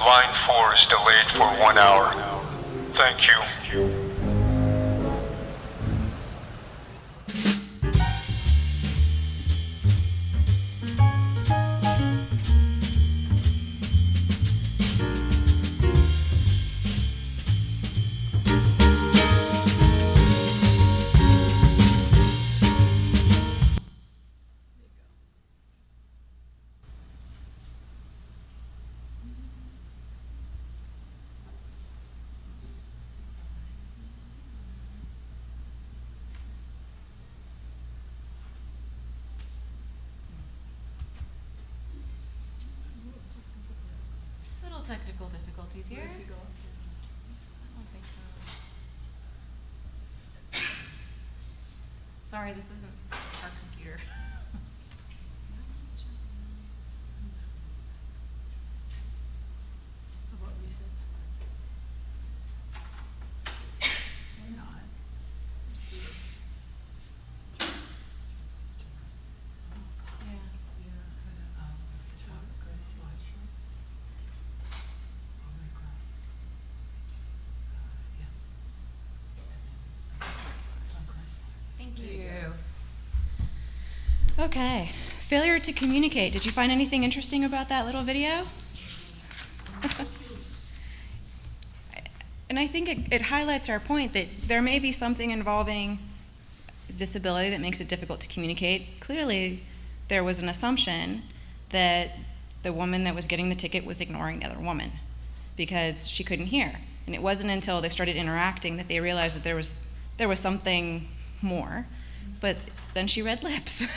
Line 4 is delayed for 1 hour. Thank you. Little technical difficulties here. I don't think so. Sorry, this isn't our computer. How about reset? Or not? Thank you. Okay, failure to communicate. Did you find anything interesting about that little video? And I think it highlights our point that there may be something involving disability that makes it difficult to communicate. Clearly, there was an assumption that the woman that was getting the ticket was ignoring the other woman because she couldn't hear. And it wasn't until they started interacting that they realized that there was something more. But then she read lips.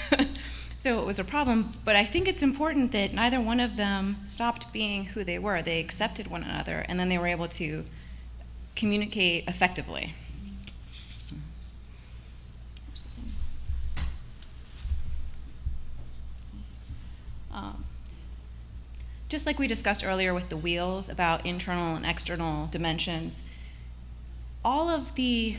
So it was a problem. But I think it's important that neither one of them stopped being who they were. They accepted one another, and then they were able to communicate effectively. Just like we discussed earlier with the wheels about internal and external dimensions, all of the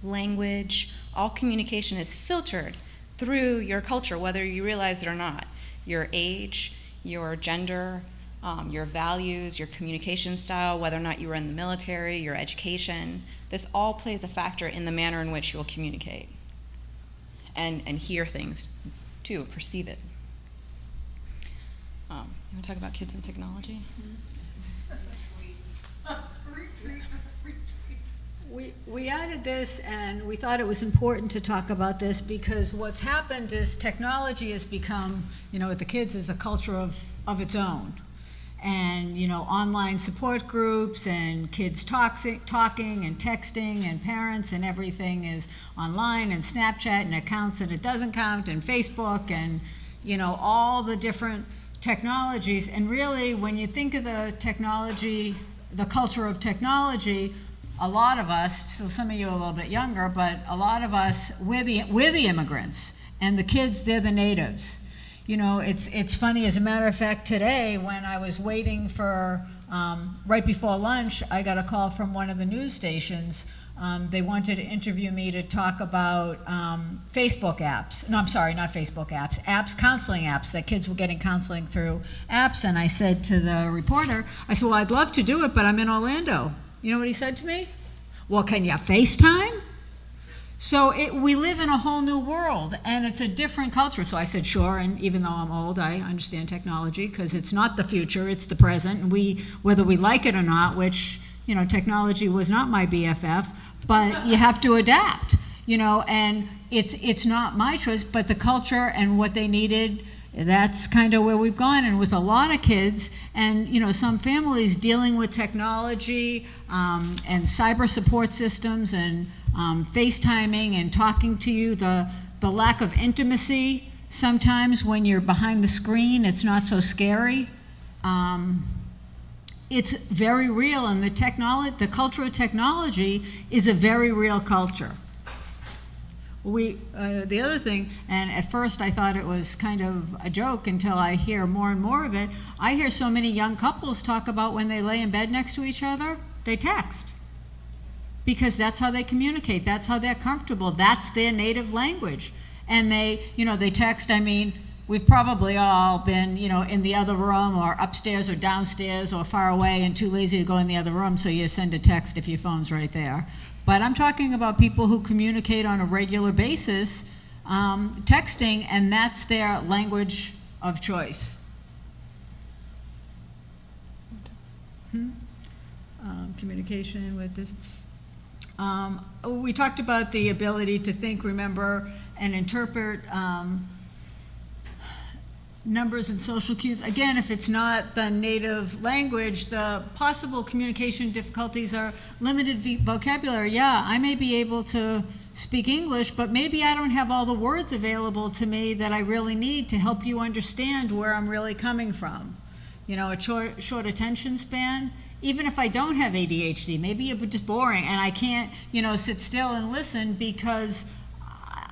language, all communication is filtered through your culture, whether you realize it or not. Your age, your gender, your values, your communication style, whether or not you were in the military, your education, this all plays a factor in the manner in which you will communicate and hear things too, perceive it. You want to talk about kids and technology? We added this, and we thought it was important to talk about this because what's happened is technology has become, with the kids, is a culture of its own. And, online support groups and kids talking and texting and parents and everything is online, and Snapchat and accounts that it doesn't count, and Facebook and, all the different technologies. And really, when you think of the technology, the culture of technology, a lot of us, so some of you are a little bit younger, but a lot of us, we're the immigrants, and the kids, they're the natives. It's funny, as a matter of fact, today, when I was waiting for, right before lunch, I got a call from one of the news stations. They wanted to interview me to talk about Facebook apps. No, I'm sorry, not Facebook apps. Counseling apps, that kids were getting counseling through apps. And I said to the reporter, I said, well, I'd love to do it, but I'm in Orlando. You know what he said to me? Well, can you FaceTime? So we live in a whole new world, and it's a different culture. So I said, sure, and even though I'm old, I understand technology, because it's not the future, it's the present, and whether we like it or not, which, technology was not my BFF, but you have to adapt, and it's not my choice, but the culture and what they needed, that's kind of where we've gone. And with a lot of kids, and some families dealing with technology and cyber support systems and FaceTiming and talking to you, the lack of intimacy, sometimes when you're behind the screen, it's not so scary. It's very real, and the culture of technology is a very real culture. The other thing, and at first I thought it was kind of a joke until I hear more and more of it, I hear so many young couples talk about when they lay in bed next to each other, they text. Because that's how they communicate, that's how they're comfortable, that's their native language. And they text, we've probably all been, in the other room or upstairs or downstairs or far away and too lazy to go in the other room, so you send a text if your phone's right there. But I'm talking about people who communicate on a regular basis, texting, and that's their language of choice. Communication with this. We talked about the ability to think, remember, and interpret numbers and social cues. Again, if it's not the native language, the possible communication difficulties are limited vocabulary. Yeah, I may be able to speak English, but maybe I don't have all the words available to me that I really need to help you understand where I'm really coming from. A short attention span. Even if I don't have ADHD, maybe it's just boring and I can't, sit still and listen because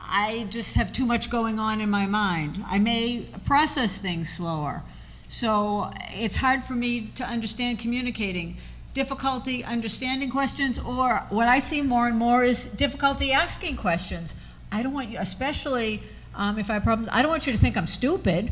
I just have too much going on in my mind. I may process things slower. So it's hard for me to understand communicating. Difficulty understanding questions, or what I see more and more is difficulty asking questions. I don't want you, especially if I have problems, I don't want you to think I'm stupid.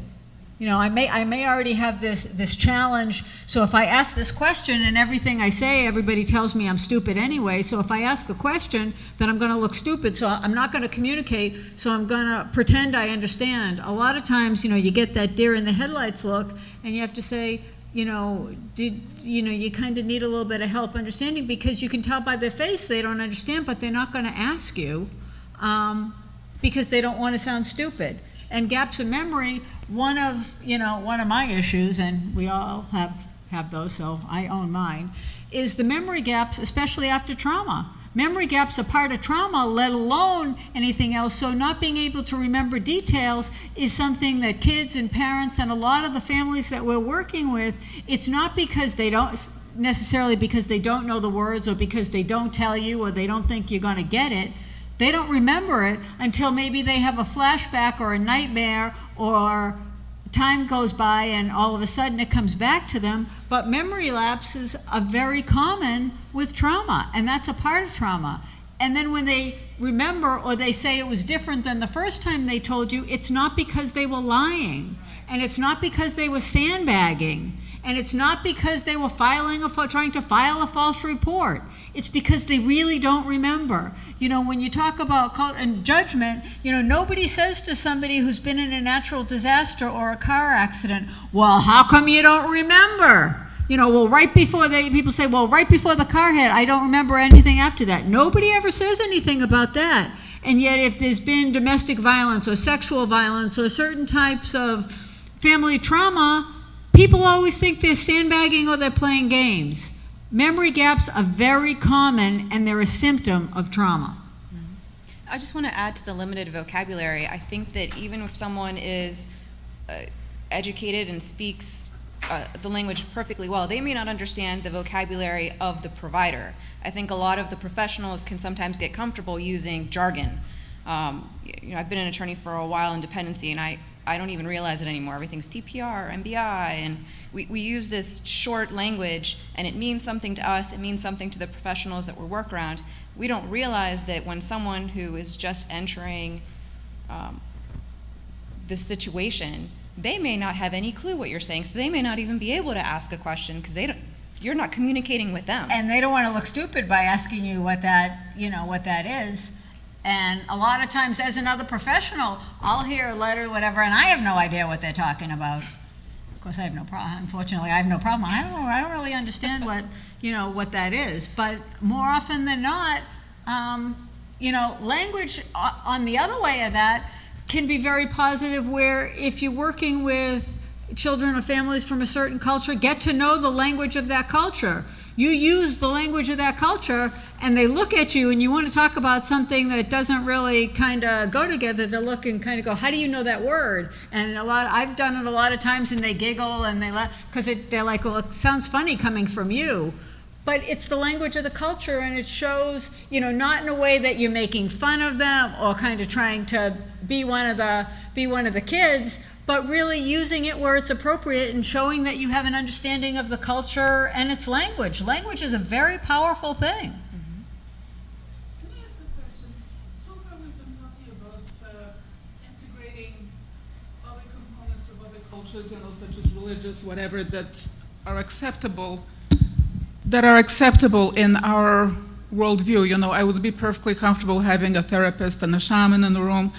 I may already have this challenge, so if I ask this question and everything I say, everybody tells me I'm stupid anyway, so if I ask a question, then I'm going to look stupid, so I'm not going to communicate, so I'm going to pretend I understand. A lot of times, you get that deer in the headlights look, and you have to say, you kind of need a little bit of help understanding, because you can tell by their face they don't understand, but they're not going to ask you because they don't want to sound stupid. And gaps in memory, one of my issues, and we all have those, so I own mine, is the memory gaps, especially after trauma. Memory gaps are part of trauma, let alone anything else, so not being able to remember details is something that kids and parents and a lot of the families that we're working with, it's not because they don't, necessarily because they don't know the words or because they don't tell you or they don't think you're going to get it. They don't remember it until maybe they have a flashback or a nightmare or time goes by and all of a sudden it comes back to them. But memory lapses are very common with trauma, and that's a part of trauma. And then when they remember or they say it was different than the first time they told you, it's not because they were lying, and it's not because they were sandbagging, and it's not because they were trying to file a false report. It's because they really don't remember. When you talk about and judgment, nobody says to somebody who's been in a natural disaster or a car accident, well, how come you don't remember? People say, well, right before the car hit, I don't remember anything after that. Nobody ever says anything about that. And yet if there's been domestic violence or sexual violence or certain types of family trauma, people always think they're sandbagging or they're playing games. Memory gaps are very common, and they're a symptom of trauma. I just want to add to the limited vocabulary. I think that even if someone is educated and speaks the language perfectly well, they may not understand the vocabulary of the provider. I think a lot of the professionals can sometimes get comfortable using jargon. I've been an attorney for a while in dependency, and I don't even realize it anymore. Everything's TPR, MBI, and we use this short language, and it means something to us, it means something to the professionals that we work around. We don't realize that when someone who is just entering the situation, they may not have any clue what you're saying, so they may not even be able to ask a question because you're not communicating with them. And they don't want to look stupid by asking you what that is. And a lot of times, as another professional, I'll hear a letter, whatever, and I have no idea what they're talking about. Of course, I have no problem. Unfortunately, I have no problem. I don't really understand what that is. But more often than not, language on the other way of that can be very positive. Where if you're working with children or families from a certain culture, get to know the language of that culture. You use the language of that culture, and they look at you, and you want to talk about something that doesn't really kind of go together. They look and kind of go, "How do you know that word?" And I've done it a lot of times, and they giggle and they laugh because they're like, "Well, it sounds funny coming from you," but it's the language of the culture, and it shows, not in a way that you're making fun of them or kind of trying to be one of the kids, but really using it where it's appropriate and showing that you have an understanding of the culture and its language. Language is a very powerful thing. Can I ask a question? So far we've been talking about integrating other components cultures, such as religious, whatever, that are acceptable in our worldview. I would be perfectly comfortable having a therapist and a shaman in the room.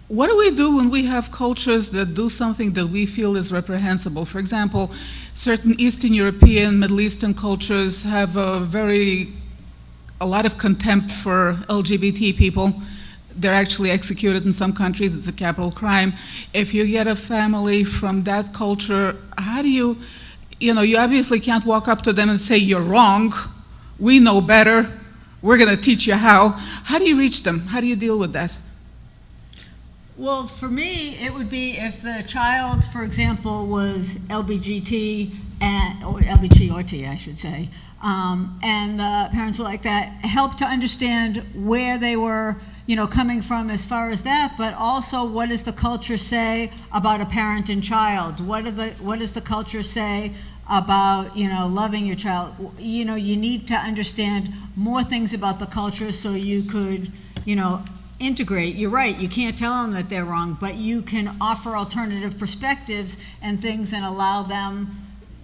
What do we do when we have cultures that do something that we feel is reprehensible? For example, certain Eastern European, Middle Eastern cultures have a lot of contempt for LGBT people. They're actually executed in some countries. It's a capital crime. If you get a family from that culture, how do you obviously can't walk up to them and say, you're wrong, we know better, we're going to teach you how. How do you reach them? How do you deal with that? Well, for me, it would be if the child, for example, was LBGT, or LBGT, I should say, and the parents were like that, help to understand where they were coming from as far as that, but also what does the culture say about a parent and child? What does the culture say about, loving your child? You need to understand more things about the culture so you could, integrate. You're right, you can't tell them that they're wrong, but you can offer alternative perspectives and things and allow them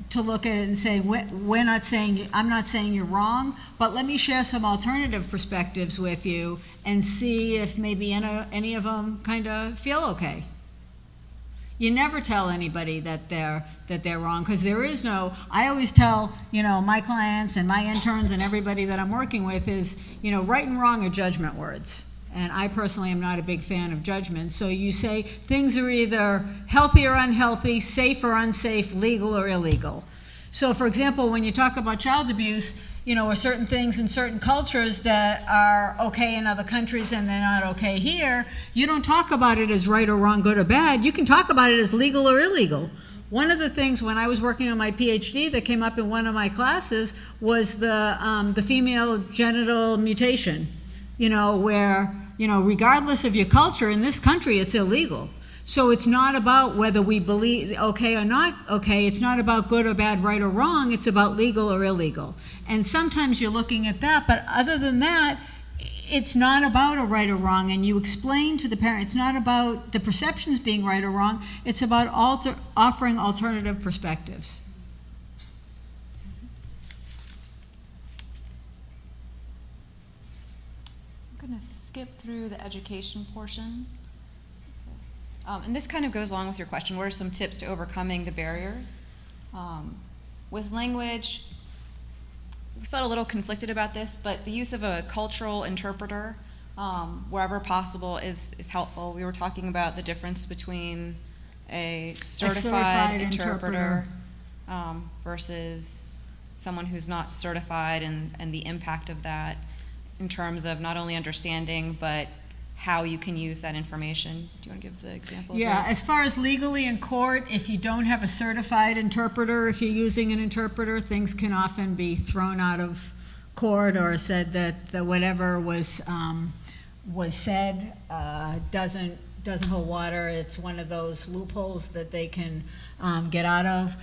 to look at it and say, I'm not saying you're wrong, but let me share some alternative perspectives with you and see if maybe any of them kind of feel okay. You never tell anybody that they're wrong, because there is no, I always tell, my clients and my interns and everybody that I'm working with is, right and wrong are judgment words. And I personally am not a big fan of judgment. So you say things are either healthy or unhealthy, safe or unsafe, legal or illegal. So for example, when you talk about child abuse, or certain things in certain cultures that are okay in other countries and they're not okay here, you don't talk about it as right or wrong, good or bad. You can talk about it as legal or illegal. One of the things when I was working on my PhD that came up in one of my classes was the female genital mutation. Where, regardless of your culture, in this country, it's illegal. So it's not about whether we believe okay or not okay. It's not about good or bad, right or wrong. It's about legal or illegal. And sometimes you're looking at that, but other than that, it's not about a right or wrong. And you explain to the parent, it's not about the perceptions being right or wrong. It's about offering alternative perspectives. I'm going to skip through the education portion. And this kind of goes along with your question. What are some tips to overcoming the barriers? With language, we felt a little conflicted about this, but the use of a cultural interpreter wherever possible is helpful. We were talking about the difference between a certified interpreter versus someone who's not certified, and the impact of that in terms of not only understanding, but how you can use that information. Do you want to give the example? Yeah, as far as legally in court, if you don't have a certified interpreter, if you're using an interpreter, things can often be thrown out of court or said that whatever was said doesn't hold water. It's one of those loopholes that they can get out of.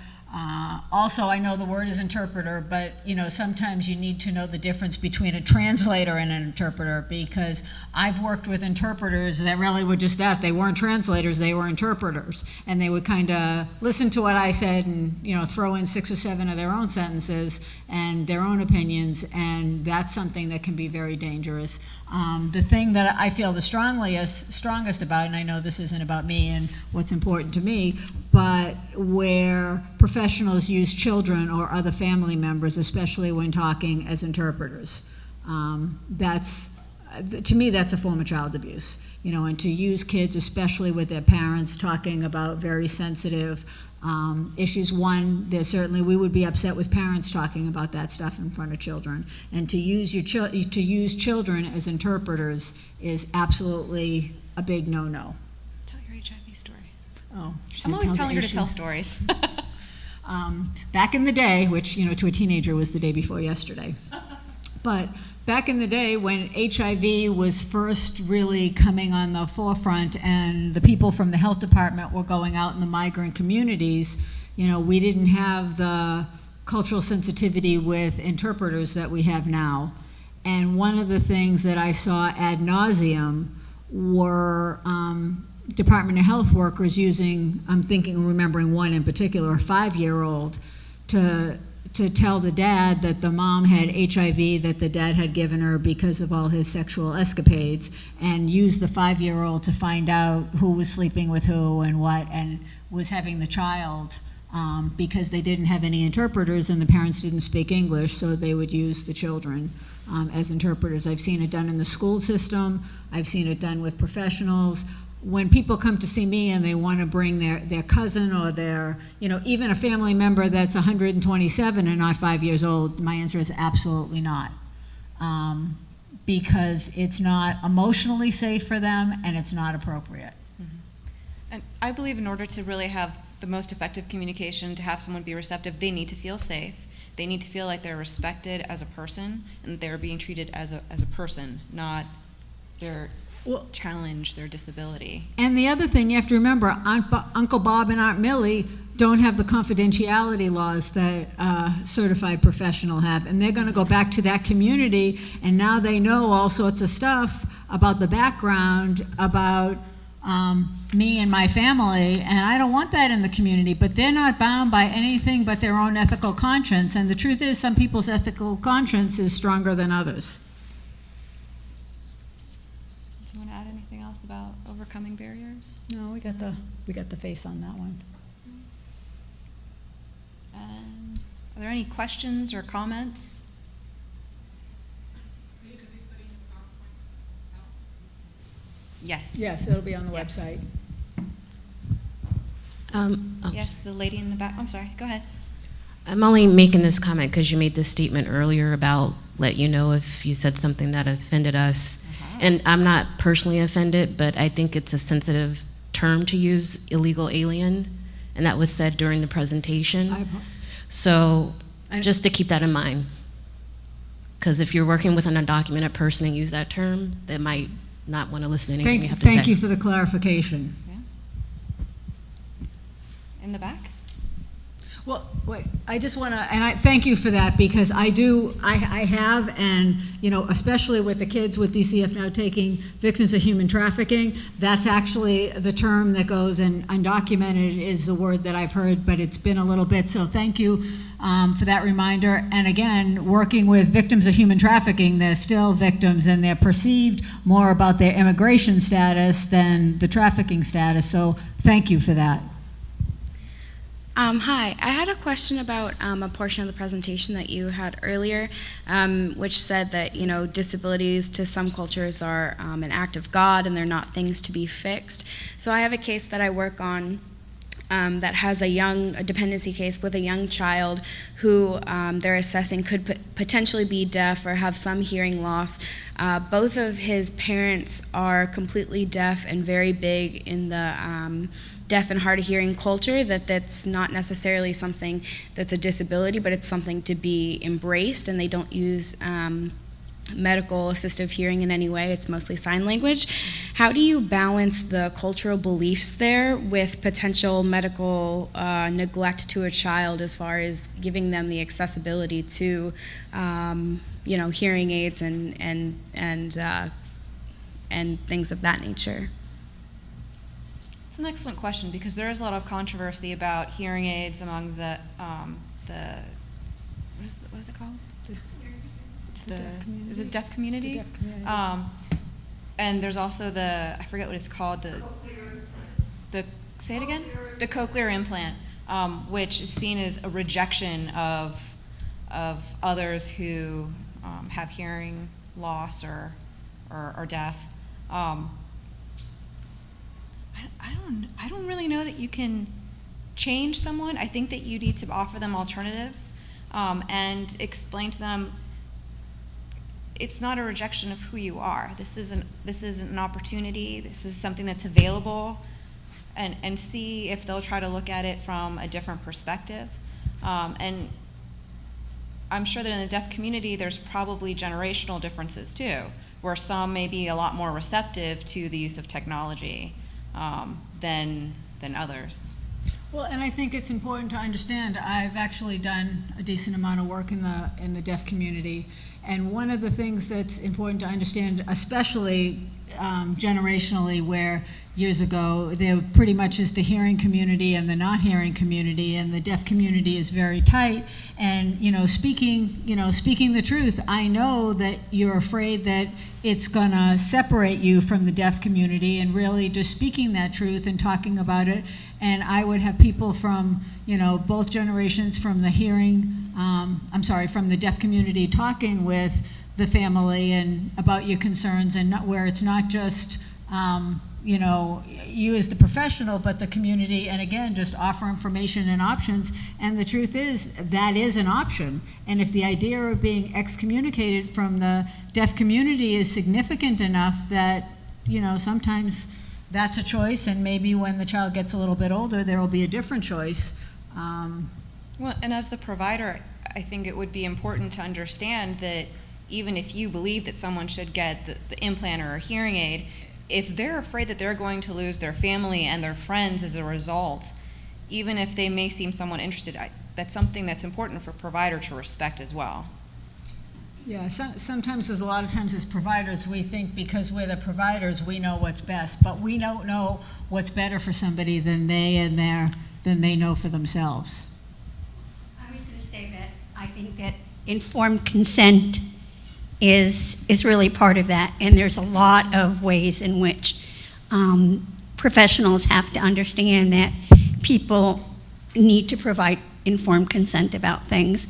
Also, I know the word is interpreter, but sometimes you need to know the difference between a translator and an interpreter, because I've worked with interpreters that really were just that. They weren't translators, they were interpreters. And they would kind of listen to what I said and throw in 6 or 7 of their own sentences and their own opinions, and that's something that can be very dangerous. The thing that I feel the strongest about, and I know this isn't about me and what's important to me, but where professionals use children or other family members, especially when talking as interpreters. To me, that's a form of child abuse. And to use kids, especially with their parents, talking about very sensitive issues. One, we would be upset with parents talking about that stuff in front of children. And to use children as interpreters is absolutely a big no-no. Tell your HIV story. Oh, I'm always telling her to tell stories. Back in the day, which to a teenager was the day before yesterday, but back in the day when HIV was first really coming on the forefront and the people from the health department were going out in the migrant communities, we didn't have the cultural sensitivity with interpreters that we have now. And one of the things that I saw ad nauseum were Department of Health workers using, I'm remembering one in particular, a 5-year-old, to tell the dad that the mom had HIV that the dad had given her because of all his sexual escapades, and use the 5-year-old to find out who was sleeping with who and what, and was having the child, because they didn't have any interpreters and the parents didn't speak English, so they would use the children as interpreters. I've seen it done in the school system. I've seen it done with professionals. When people come to see me and they want to bring their cousin or their, even a family member that's 127 and not 5 years old, my answer is absolutely not. Because it's not emotionally safe for them and it's not appropriate. And I believe in order to really have the most effective communication, to have someone be receptive, they need to feel safe. They need to feel like they're respected as a person and that they're being treated as a person, not challenge their disability. And the other thing you have to remember, Uncle Bob and Aunt Millie don't have the confidentiality laws that a certified professional have, and they're going to go back to that community, and now they know all sorts of stuff about the background, about me and my family, and I don't want that in the community, but they're not bound by anything but their own ethical conscience, and the truth is some people's ethical conscience is stronger than others. Do you want to add anything else about overcoming barriers? No, we got the face on that one. And are there any questions or comments? Yes. Yes, it'll be on the Yes. website. Yes, the lady in the back. I'm sorry. Go ahead. I'm only making this comment because you made this statement earlier about let you know if you said something that offended us. And I'm not personally offended, but I think it's a sensitive term to use, illegal alien, and that was said during the presentation. So just to keep that in mind. Because if you're working with an undocumented person and use that term, they might not want to listen to anything you have to say. Thank you for the clarification. In the back? Well, wait, I just want to, and I thank you for that, because I have, and, especially with the kids with DCF now taking victims of human trafficking, that's actually the term that goes, and undocumented is the word that I've heard, but it's been a little bit, so thank you for that reminder. And again, working with victims of human trafficking, they're still victims, and they're perceived more about their immigration status than the trafficking status, so thank you for that. Hi, I had a question about a portion of the presentation that you had earlier, which said that, disabilities to some cultures are an act of God and they're not things to be fixed. So I have a case that I work on that has a dependency case with a young child who they're assessing could potentially be deaf or have some hearing loss. Both of his parents are completely deaf and very big in the deaf and hard of hearing culture, that's not necessarily something that's a disability, but it's something to be embraced, and they don't use medical assistive hearing in any way. It's mostly sign language. How do you balance the cultural beliefs there with potential medical neglect to a child as far as giving them the accessibility to hearing aids and things of that nature? It's an excellent question, because there is a lot of controversy about hearing aids among the what is it called? Is it deaf community? The deaf community. And there's also I forget what it's called, say it again? The cochlear implant, which is seen as a rejection of others who have hearing loss or deaf. I don't really know that you can change someone. I think that you need to offer them alternatives and explain to them it's not a rejection of who you are. This is an opportunity. This is something that's available, and see if they'll try to look at it from a different perspective. And I'm sure that in the deaf community, there's probably generational differences too, where some may be a lot more receptive to the use of technology than others. Well, and I think it's important to understand, I've actually done a decent amount of work in the deaf community, and one of the things that's important to understand, especially generationally, where years ago there pretty much is the hearing community and the not hearing community, and the deaf community is very tight. And speaking the truth, I know that you're afraid that it's gonna separate you from the deaf community, and really just speaking that truth and talking about it. And I would have people from both generations, from the from the deaf community, talking with the family and about your concerns, and where it's not just you as the professional, but the community, and again, just offer information and options. And the truth is, that is an option. And if the idea of being excommunicated from the deaf community is significant enough that, sometimes that's a choice, and maybe when the child gets a little bit older, there will be a different choice. Well, and as the provider, I think it would be important to understand that even if you believe that someone should get the implant or a hearing aid, if they're afraid that they're going to lose their family and their friends as a result, even if they may seem somewhat interested, that's something that's important for a provider to respect as well. Yeah, sometimes, there's a lot of times as providers, we think because we're the providers, we know what's best, but we don't know what's better for somebody than they know for themselves. I was going to say that I think that informed consent is really part of that, and there's a lot of ways in which professionals have to understand that people need to provide informed consent about things.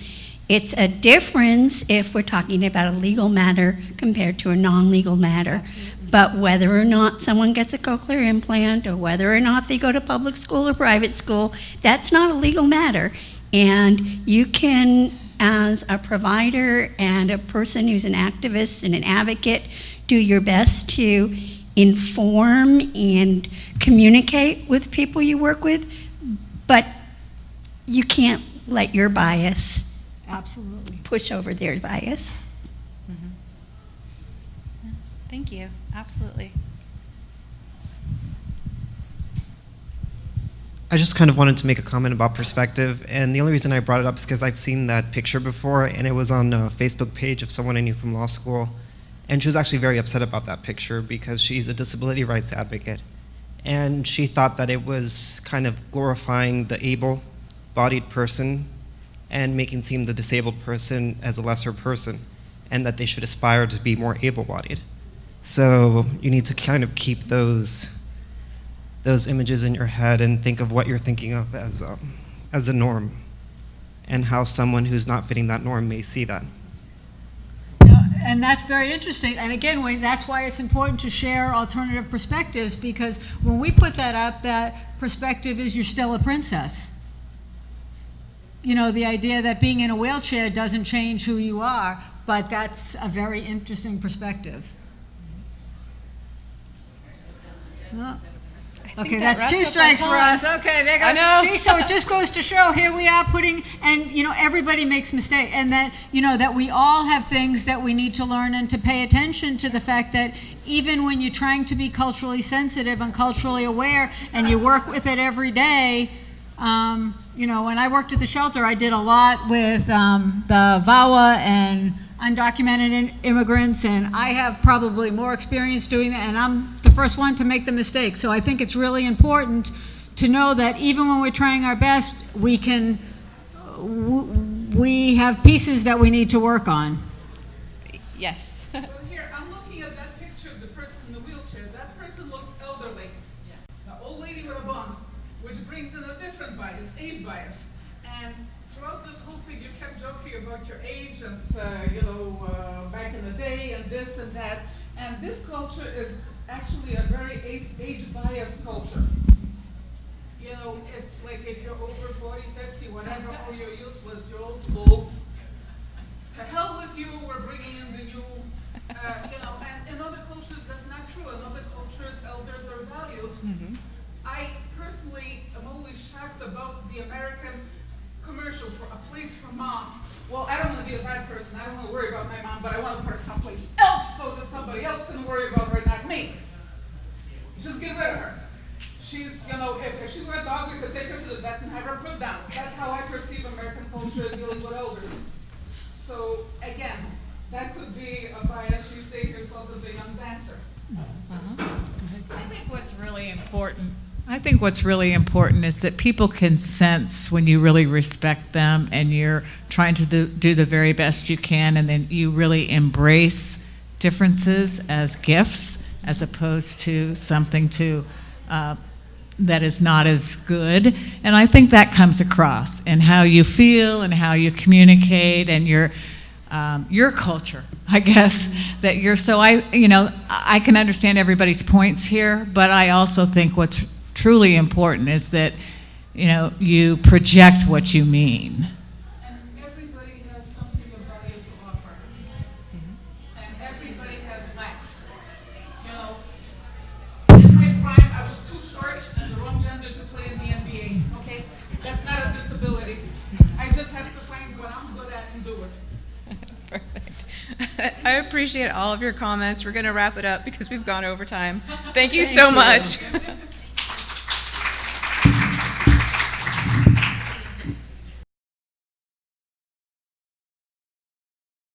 It's a difference if we're talking about a legal matter compared to a non-legal matter. Absolutely. But whether or not someone gets a cochlear implant, or whether or not they go to public school or private school, that's not a legal matter. And you can, as a provider and a person who's an activist and an advocate, do your best to inform and communicate with people you work with, but you can't let your bias absolutely push over their bias. Mm-hmm. Yeah, thank you. Absolutely. I just kind of wanted to make a comment about perspective, and the only reason I brought it up is because I've seen that picture before, and it was on a Facebook page of someone I knew from law school, and she was actually very upset about that picture because she's a disability rights advocate, and she thought that it was kind of glorifying the able-bodied person and making seem the disabled person as a lesser person, and that they should aspire to be more able-bodied. So you need to kind of keep those images in your head and think of what you're thinking of as a norm, and how someone who's not fitting that norm may see that. And that's very interesting. And again, that's why it's important to share alternative perspectives, because when we put that up, that perspective is you're still a princess. The idea that being in a wheelchair doesn't change who you are, but that's a very interesting perspective. Oh. Okay, that's 2 strikes for us. Okay, there goes. See, so it just goes to show, here we are putting, and everybody makes mistakes, and that that we all have things that we need to learn, and to pay attention to the fact that even when you're trying to be culturally sensitive and culturally aware, and you work with it every day. When I worked at the shelter, I did a lot with the VAWA and undocumented immigrants, and I have probably more experience doing that, and I'm the first one to make the mistake. So I think it's really important to know that even when we're trying our best, we have pieces that we need to work on. Yes. Well, here, I'm looking at that picture of the person in the wheelchair. That person looks elderly. The old lady with a bun, which brings in a different bias, age bias. And throughout this whole thing, you kept joking about your age and, back in the day and this and that. And this culture is actually a very age-biased culture. It's like if you're over 40, 50, whatever, or you're useless, you're old school. To hell with you, we're bringing in the new, and in other cultures, that's not true. In other cultures, elders are valued. Mm-hmm. I personally am always shocked about the American commercial for a place for mom. Well, I don't want to be a bad person. I don't want to worry about my mom, but I want to put her someplace else so that somebody else can worry about her, not me. Just get rid of her. She's, if she were a dog, we could take her to the vet and have her put down. That's how I perceive American culture dealing with elders. So, again, that could be a bias. You say yourself as a young dancer. I think what's really important is that people can sense when you really respect them and you're trying to do the very best you can, and then you really embrace differences as gifts as opposed to something that is not as good. And I think that comes across in how you feel and how you communicate and your culture, I guess, that you're so, I can understand everybody's points here, but I also think what's truly important is that, you project what you mean. And everybody has something of value to offer. And everybody has lacks. In my prime, I was too short and the wrong gender to play in the NBA, okay? That's not a disability. I just have to find what I'm good at and do it. Perfect. I appreciate all of your comments. We're going to wrap it up because we've gone over time. Thank you so much.